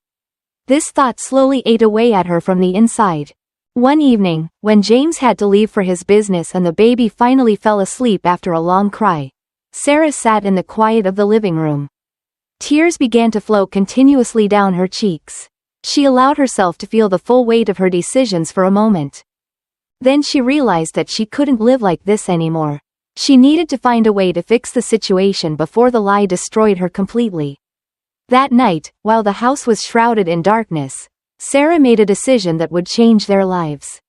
This thought slowly ate away at her from the inside. One evening, when James had to leave for his business and the baby finally fell asleep after a long cry, Sarah sat in the quiet of the living room. Tears began to flow continuously down her cheeks. She allowed herself to feel the full weight of her decisions for a moment. Then she realized that she couldn't live like this anymore. She needed to find a way to fix the situation before the lie destroyed her completely. That night, while the house was shrouded in darkness, Sarah made a decision that would change their lives.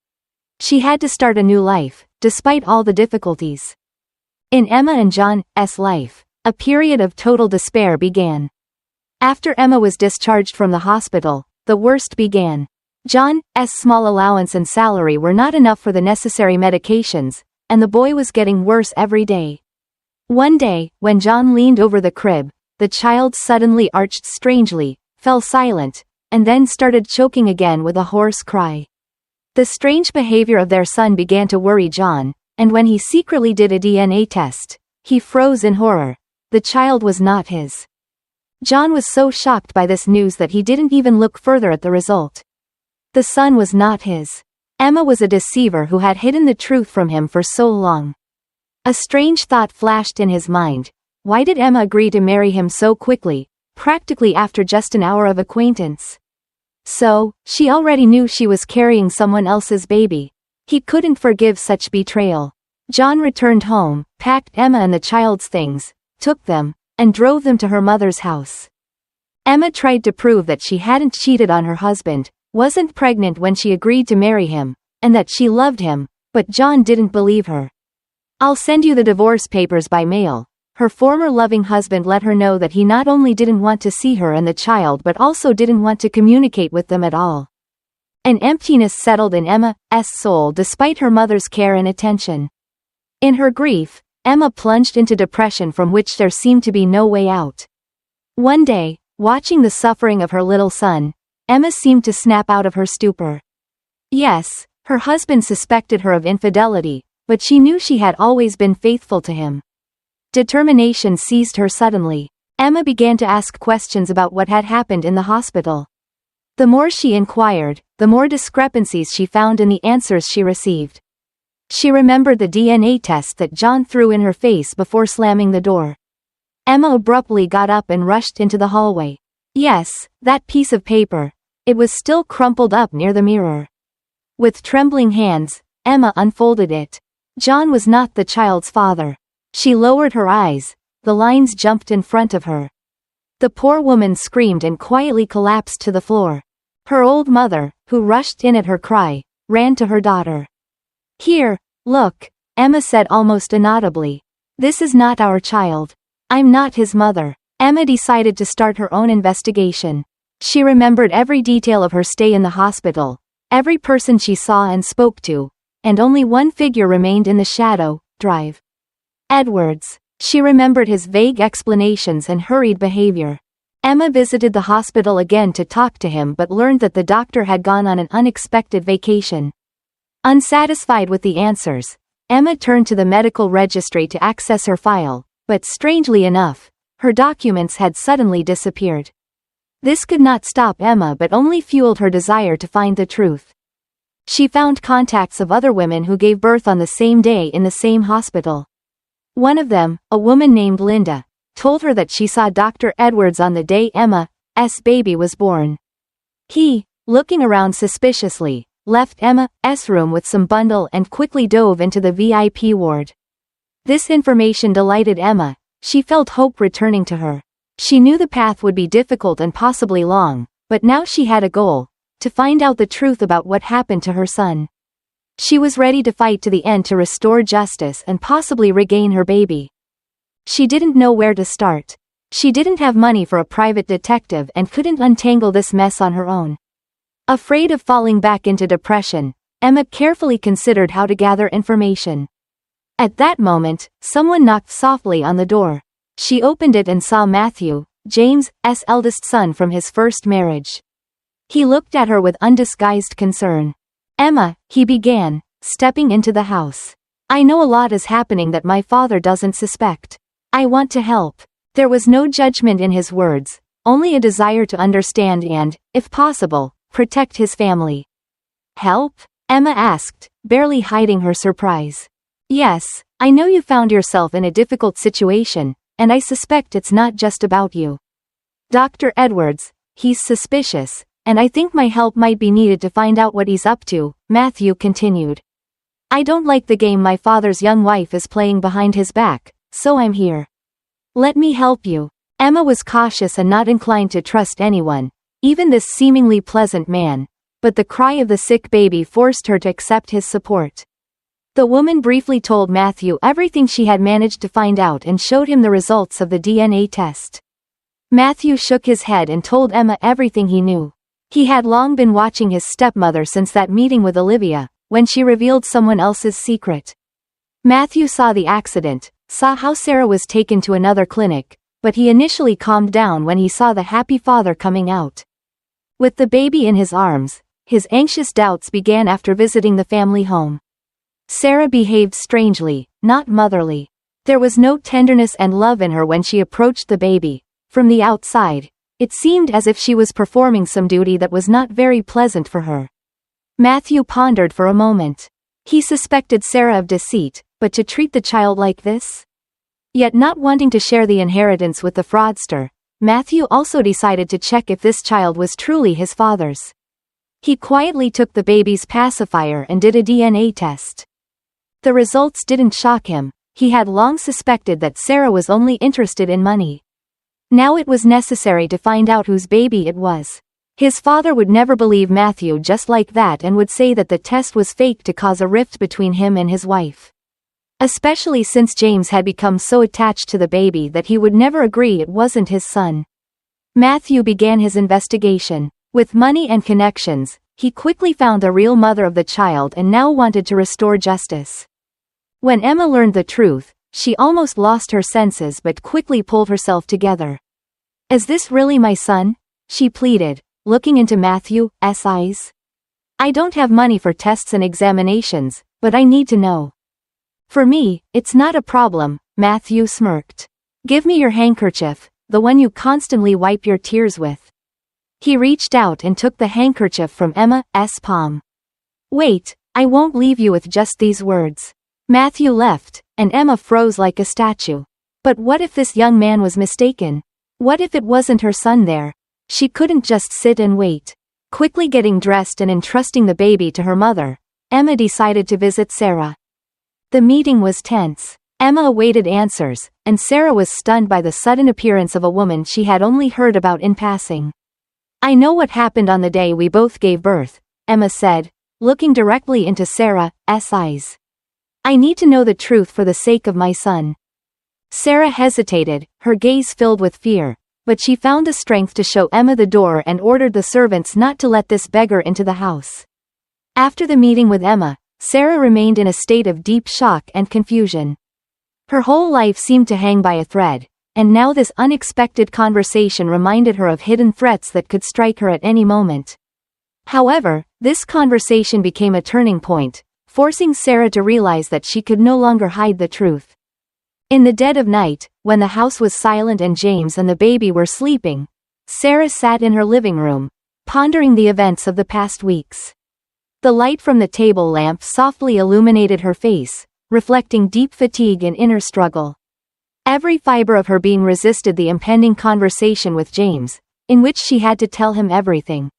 She had to start a new life, despite all the difficulties. In Emma and John's life, a period of total despair began. After Emma was discharged from the hospital, the worst began. John's small allowance and salary were not enough for the necessary medications, and the boy was getting worse every day. One day, when John leaned over the crib, the child suddenly arched strangely, fell silent, and then started choking again with a hoarse cry. The strange behavior of their son began to worry John, and when he secretly did a DNA test, he froze in horror. The child was not his. John was so shocked by this news that he didn't even look further at the result. The son was not his. Emma was a deceiver who had hidden the truth from him for so long. A strange thought flashed in his mind. Why did Emma agree to marry him so quickly, practically after just an hour of acquaintance? So, she already knew she was carrying someone else's baby. He couldn't forgive such betrayal. John returned home, packed Emma and the child's things, took them, and drove them to her mother's house. Emma tried to prove that she hadn't cheated on her husband, wasn't pregnant when she agreed to marry him, and that she loved him, but John didn't believe her. "I'll send you the divorce papers by mail." Her former loving husband let her know that he not only didn't want to see her and the child but also didn't want to communicate with them at all. An emptiness settled in Emma's soul despite her mother's care and attention. In her grief, Emma plunged into depression from which there seemed to be no way out. One day, watching the suffering of her little son, Emma seemed to snap out of her stupor. Yes, her husband suspected her of infidelity, but she knew she had always been faithful to him. Determination seized her suddenly. Emma began to ask questions about what had happened in the hospital. The more she inquired, the more discrepancies she found in the answers she received. She remembered the DNA test that John threw in her face before slamming the door. Emma abruptly got up and rushed into the hallway. Yes, that piece of paper. It was still crumpled up near the mirror. With trembling hands, Emma unfolded it. John was not the child's father. She lowered her eyes. The lines jumped in front of her. The poor woman screamed and quietly collapsed to the floor. Her old mother, who rushed in at her cry, ran to her daughter. "Here, look," Emma said almost inaudibly. "This is not our child. I'm not his mother." Emma decided to start her own investigation. She remembered every detail of her stay in the hospital, every person she saw and spoke to, and only one figure remained in the shadow, Drive. Edwards. She remembered his vague explanations and hurried behavior. Emma visited the hospital again to talk to him but learned that the doctor had gone on an unexpected vacation. Unsatisfied with the answers, Emma turned to the medical registry to access her file, but strangely enough, her documents had suddenly disappeared. This could not stop Emma but only fueled her desire to find the truth. She found contacts of other women who gave birth on the same day in the same hospital. One of them, a woman named Linda, told her that she saw Dr. Edwards on the day Emma's baby was born. He, looking around suspiciously, left Emma's room with some bundle and quickly dove into the VIP ward. This information delighted Emma. She felt hope returning to her. She knew the path would be difficult and possibly long, but now she had a goal: to find out the truth about what happened to her son. She was ready to fight to the end to restore justice and possibly regain her baby. She didn't know where to start. She didn't have money for a private detective and couldn't untangle this mess on her own. Afraid of falling back into depression, Emma carefully considered how to gather information. At that moment, someone knocked softly on the door. She opened it and saw Matthew, James' eldest son from his first marriage. He looked at her with undisguised concern. "Emma," he began, stepping into the house. "I know a lot is happening that my father doesn't suspect. I want to help." There was no judgment in his words, only a desire to understand and, if possible, protect his family. "Help?" Emma asked, barely hiding her surprise. "Yes, I know you found yourself in a difficult situation, and I suspect it's not just about you. Dr. Edwards, he's suspicious, and I think my help might be needed to find out what he's up to," Matthew continued. "I don't like the game my father's young wife is playing behind his back, so I'm here. Let me help you." Emma was cautious and not inclined to trust anyone, even this seemingly pleasant man, but the cry of the sick baby forced her to accept his support. The woman briefly told Matthew everything she had managed to find out and showed him the results of the DNA test. Matthew shook his head and told Emma everything he knew. He had long been watching his stepmother since that meeting with Olivia, when she revealed someone else's secret. Matthew saw the accident, saw how Sarah was taken to another clinic, but he initially calmed down when he saw the happy father coming out. With the baby in his arms, his anxious doubts began after visiting the family home. Sarah behaved strangely, not motherly. There was no tenderness and love in her when she approached the baby. From the outside, it seemed as if she was performing some duty that was not very pleasant for her. Matthew pondered for a moment. He suspected Sarah of deceit, but to treat the child like this? Yet not wanting to share the inheritance with the fraudster, Matthew also decided to check if this child was truly his father's. He quietly took the baby's pacifier and did a DNA test. The results didn't shock him. He had long suspected that Sarah was only interested in money. Now it was necessary to find out whose baby it was. His father would never believe Matthew just like that and would say that the test was fake to cause a rift between him and his wife. Especially since James had become so attached to the baby that he would never agree it wasn't his son. Matthew began his investigation. With money and connections, he quickly found the real mother of the child and now wanted to restore justice. When Emma learned the truth, she almost lost her senses but quickly pulled herself together. "Is this really my son?" she pleaded, looking into Matthew's eyes. "I don't have money for tests and examinations, but I need to know." "For me, it's not a problem," Matthew smirked. "Give me your handkerchief, the one you constantly wipe your tears with." He reached out and took the handkerchief from Emma's palm. "Wait, I won't leave you with just these words." Matthew left, and Emma froze like a statue. But what if this young man was mistaken? What if it wasn't her son there? She couldn't just sit and wait. Quickly getting dressed and entrusting the baby to her mother, Emma decided to visit Sarah. The meeting was tense. Emma awaited answers, and Sarah was stunned by the sudden appearance of a woman she had only heard about in passing. "I know what happened on the day we both gave birth," Emma said, looking directly into Sarah's eyes. "I need to know the truth for the sake of my son." Sarah hesitated, her gaze filled with fear, but she found the strength to show Emma the door and ordered the servants not to let this beggar into the house. After the meeting with Emma, Sarah remained in a state of deep shock and confusion. Her whole life seemed to hang by a thread, and now this unexpected conversation reminded her of hidden threats that could strike her at any moment. However, this conversation became a turning point, forcing Sarah to realize that she could no longer hide the truth. In the dead of night, when the house was silent and James and the baby were sleeping, Sarah sat in her living room, pondering the events of the past weeks. The light from the table lamp softly illuminated her face, reflecting deep fatigue and inner struggle. Every fiber of her being resisted the impending conversation with James, in which she had to tell him everything.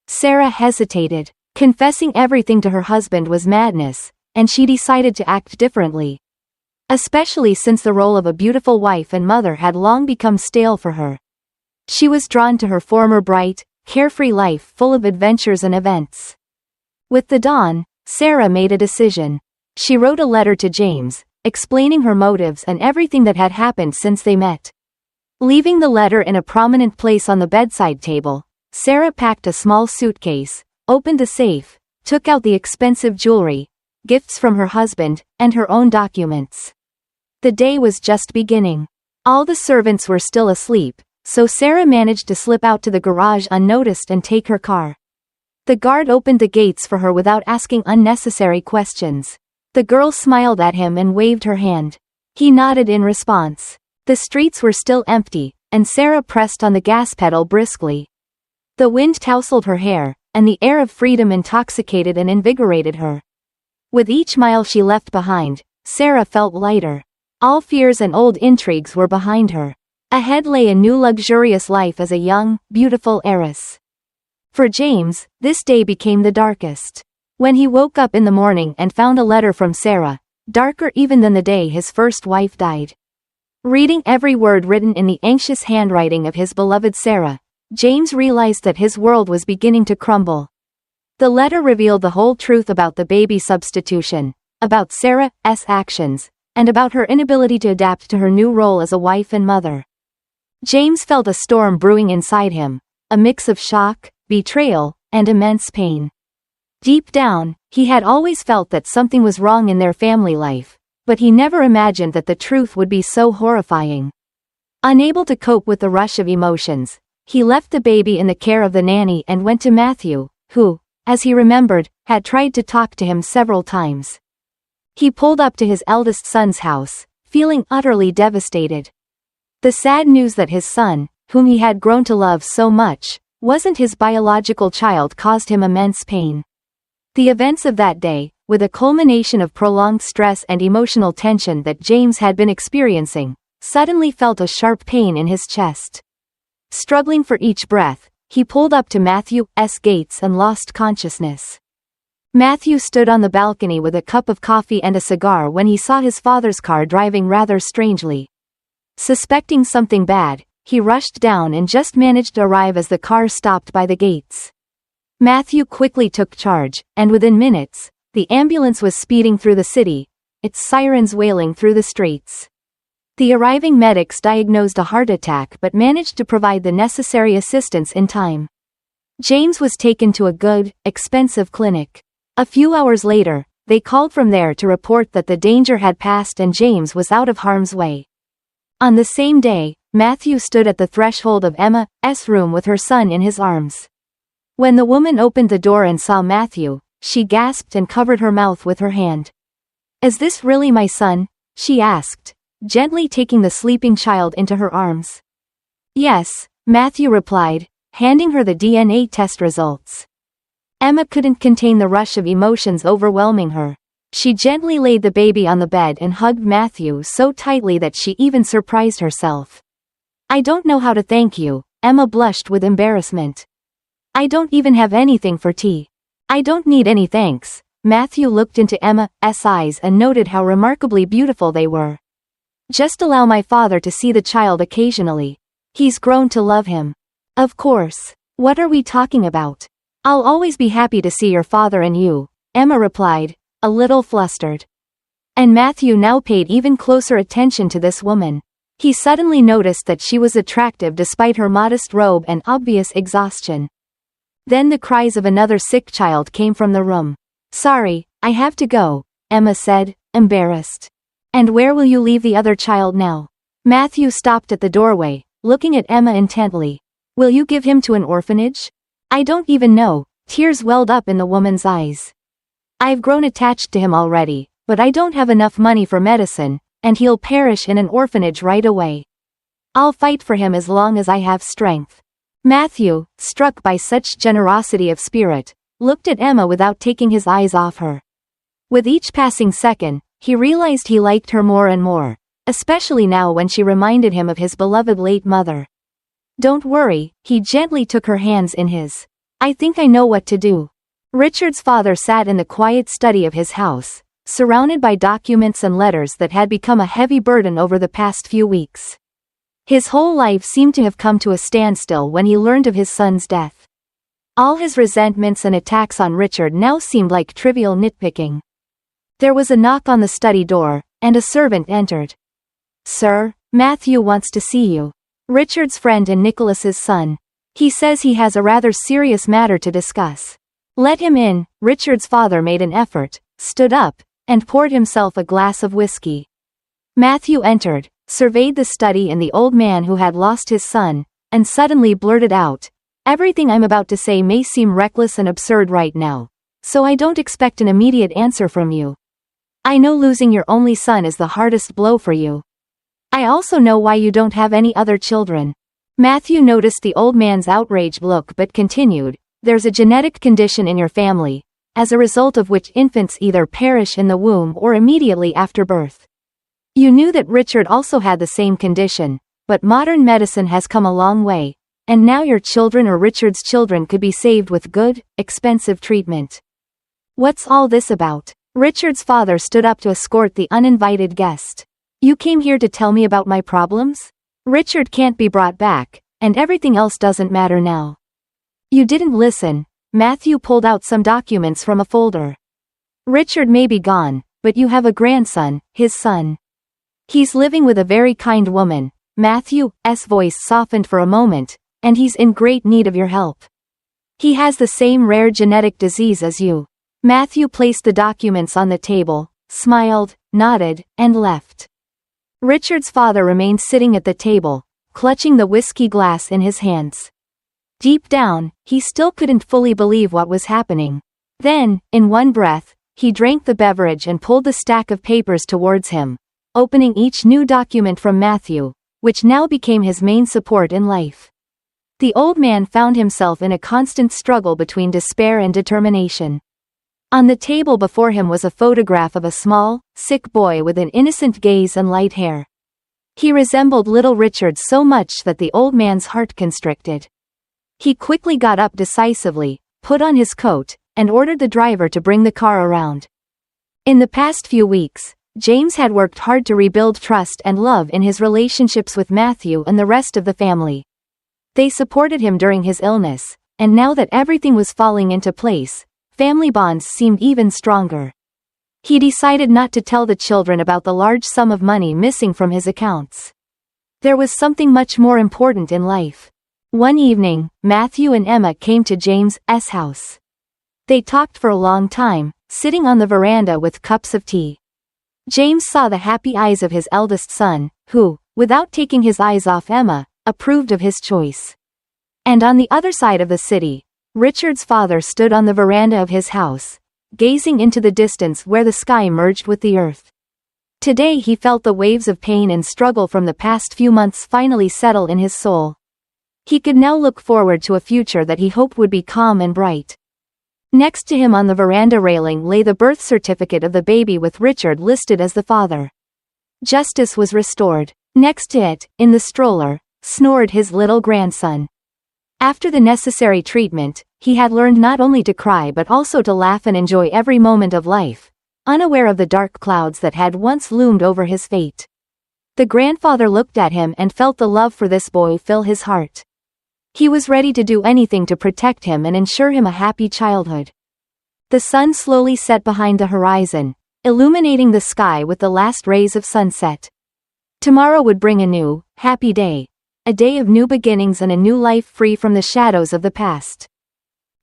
Sarah hesitated. Confessing everything to her husband was madness, and she decided to act differently. Especially since the role of a beautiful wife and mother had long become stale for her. She was drawn to her former bright, carefree life full of adventures and events. With the dawn, Sarah made a decision. She wrote a letter to James, explaining her motives and everything that had happened since they met. Leaving the letter in a prominent place on the bedside table, Sarah packed a small suitcase, opened the safe, took out the expensive jewelry, gifts from her husband, and her own documents. The day was just beginning. All the servants were still asleep, so Sarah managed to slip out to the garage unnoticed and take her car. The guard opened the gates for her without asking unnecessary questions. The girl smiled at him and waved her hand. He nodded in response. The streets were still empty, and Sarah pressed on the gas pedal briskly. The wind tousled her hair, and the air of freedom intoxicated and invigorated her. With each mile she left behind, Sarah felt lighter. All fears and old intrigues were behind her. Ahead lay a new luxurious life as a young, beautiful heiress. For James, this day became the darkest. When he woke up in the morning and found a letter from Sarah, darker even than the day his first wife died. Reading every word written in the anxious handwriting of his beloved Sarah, James realized that his world was beginning to crumble. The letter revealed the whole truth about the baby substitution, about Sarah's actions, and about her inability to adapt to her new role as a wife and mother. James felt a storm brewing inside him, a mix of shock, betrayal, and immense pain. Deep down, he had always felt that something was wrong in their family life, but he never imagined that the truth would be so horrifying. Unable to cope with the rush of emotions, he left the baby in the care of the nanny and went to Matthew, who, as he remembered, had tried to talk to him several times. He pulled up to his eldest son's house, feeling utterly devastated. The sad news that his son, whom he had grown to love so much, wasn't his biological child caused him immense pain. The events of that day, with a culmination of prolonged stress and emotional tension that James had been experiencing, suddenly felt a sharp pain in his chest. Struggling for each breath, he pulled up to Matthew's gates and lost consciousness. Matthew stood on the balcony with a cup of coffee and a cigar when he saw his father's car driving rather strangely. Suspecting something bad, he rushed down and just managed to arrive as the car stopped by the gates. Matthew quickly took charge, and within minutes, the ambulance was speeding through the city, its sirens wailing through the streets. The arriving medics diagnosed a heart attack but managed to provide the necessary assistance in time. James was taken to a good, expensive clinic. A few hours later, they called from there to report that the danger had passed and James was out of harm's way. On the same day, Matthew stood at the threshold of Emma's room with her son in his arms. When the woman opened the door and saw Matthew, she gasped and covered her mouth with her hand. "Is this really my son?" she asked, gently taking the sleeping child into her arms. "Yes," Matthew replied, handing her the DNA test results. Emma couldn't contain the rush of emotions overwhelming her. She gently laid the baby on the bed and hugged Matthew so tightly that she even surprised herself. "I don't know how to thank you," Emma blushed with embarrassment. "I don't even have anything for tea." "I don't need any thanks." Matthew looked into Emma's eyes and noted how remarkably beautiful they were. "Just allow my father to see the child occasionally. He's grown to love him." "Of course. What are we talking about? I'll always be happy to see your father and you," Emma replied, a little flustered. And Matthew now paid even closer attention to this woman. He suddenly noticed that she was attractive despite her modest robe and obvious exhaustion. Then the cries of another sick child came from the room. "Sorry, I have to go," Emma said, embarrassed. "And where will you leave the other child now?" Matthew stopped at the doorway, looking at Emma intently. "Will you give him to an orphanage?" "I don't even know," tears welled up in the woman's eyes. "I've grown attached to him already, but I don't have enough money for medicine, and he'll perish in an orphanage right away. I'll fight for him as long as I have strength." Matthew, struck by such generosity of spirit, looked at Emma without taking his eyes off her. With each passing second, he realized he liked her more and more, especially now when she reminded him of his beloved late mother. "Don't worry," he gently took her hands in his. "I think I know what to do." Richard's father sat in the quiet study of his house, surrounded by documents and letters that had become a heavy burden over the past few weeks. His whole life seemed to have come to a standstill when he learned of his son's death. All his resentments and attacks on Richard now seemed like trivial nitpicking. There was a knock on the study door, and a servant entered. "Sir, Matthew wants to see you. Richard's friend and Nicholas's son. He says he has a rather serious matter to discuss." "Let him in." Richard's father made an effort, stood up, and poured himself a glass of whiskey. Matthew entered, surveyed the study and the old man who had lost his son, and suddenly blurted out, "Everything I'm about to say may seem reckless and absurd right now, so I don't expect an immediate answer from you. I know losing your only son is the hardest blow for you. I also know why you don't have any other children." Matthew noticed the old man's outraged look but continued, "There's a genetic condition in your family, as a result of which infants either perish in the womb or immediately after birth. You knew that Richard also had the same condition, but modern medicine has come a long way, and now your children or Richard's children could be saved with good, expensive treatment. What's all this about?" Richard's father stood up to escort the uninvited guest. "You came here to tell me about my problems? Richard can't be brought back, and everything else doesn't matter now." "You didn't listen." Matthew pulled out some documents from a folder. "Richard may be gone, but you have a grandson, his son. He's living with a very kind woman." Matthew's voice softened for a moment, "and he's in great need of your help. He has the same rare genetic disease as you." Matthew placed the documents on the table, smiled, nodded, and left. Richard's father remained sitting at the table, clutching the whiskey glass in his hands. Deep down, he still couldn't fully believe what was happening. Then, in one breath, he drank the beverage and pulled the stack of papers towards him, opening each new document from Matthew, which now became his main support in life. The old man found himself in a constant struggle between despair and determination. On the table before him was a photograph of a small, sick boy with an innocent gaze and light hair. He resembled little Richard so much that the old man's heart constricted. He quickly got up decisively, put on his coat, and ordered the driver to bring the car around. In the past few weeks, James had worked hard to rebuild trust and love in his relationships with Matthew and the rest of the family. They supported him during his illness, and now that everything was falling into place, family bonds seemed even stronger. He decided not to tell the children about the large sum of money missing from his accounts. There was something much more important in life. One evening, Matthew and Emma came to James's house. They talked for a long time, sitting on the veranda with cups of tea. James saw the happy eyes of his eldest son, who, without taking his eyes off Emma, approved of his choice. And on the other side of the city, Richard's father stood on the veranda of his house, gazing into the distance where the sky merged with the earth. Today he felt the waves of pain and struggle from the past few months finally settle in his soul. He could now look forward to a future that he hoped would be calm and bright. Next to him on the veranda railing lay the birth certificate of the baby with Richard listed as the father. Justice was restored. Next to it, in the stroller, snored his little grandson. After the necessary treatment, he had learned not only to cry but also to laugh and enjoy every moment of life, unaware of the dark clouds that had once loomed over his fate. The grandfather looked at him and felt the love for this boy fill his heart. He was ready to do anything to protect him and ensure him a happy childhood. The sun slowly set behind the horizon, illuminating the sky with the last rays of sunset. Tomorrow would bring a new, happy day. A day of new beginnings and a new life free from the shadows of the past.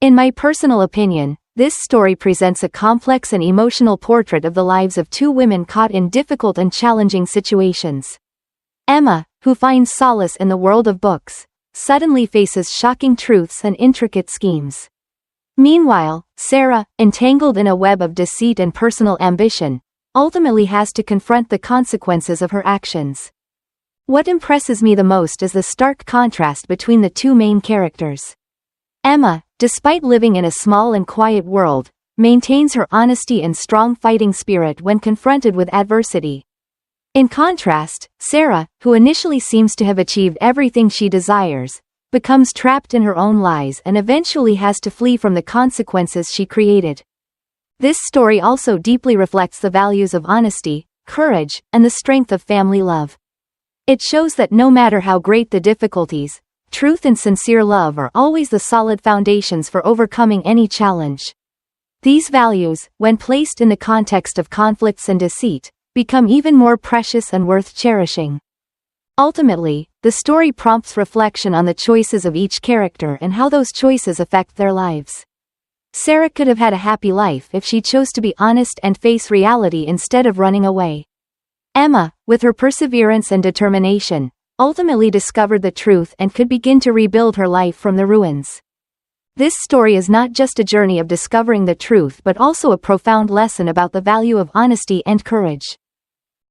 In my personal opinion, this story presents a complex and emotional portrait of the lives of two women caught in difficult and challenging situations. Emma, who finds solace in the world of books, suddenly faces shocking truths and intricate schemes. Meanwhile, Sarah, entangled in a web of deceit and personal ambition, ultimately has to confront the consequences of her actions. What impresses me the most is the stark contrast between the two main characters. Emma, despite living in a small and quiet world, maintains her honesty and strong fighting spirit when confronted with adversity. In contrast, Sarah, who initially seems to have achieved everything she desires, becomes trapped in her own lies and eventually has to flee from the consequences she created. This story also deeply reflects the values of honesty, courage, and the strength of family love. It shows that no matter how great the difficulties, truth and sincere love are always the solid foundations for overcoming any challenge. These values, when placed in the context of conflicts and deceit, become even more precious and worth cherishing. Ultimately, the story prompts reflection on the choices of each character and how those choices affect their lives. Sarah could have had a happy life if she chose to be honest and face reality instead of running away. Emma, with her perseverance and determination, ultimately discovered the truth and could begin to rebuild her life from the ruins. This story is not just a journey of discovering the truth but also a profound lesson about the value of honesty and courage.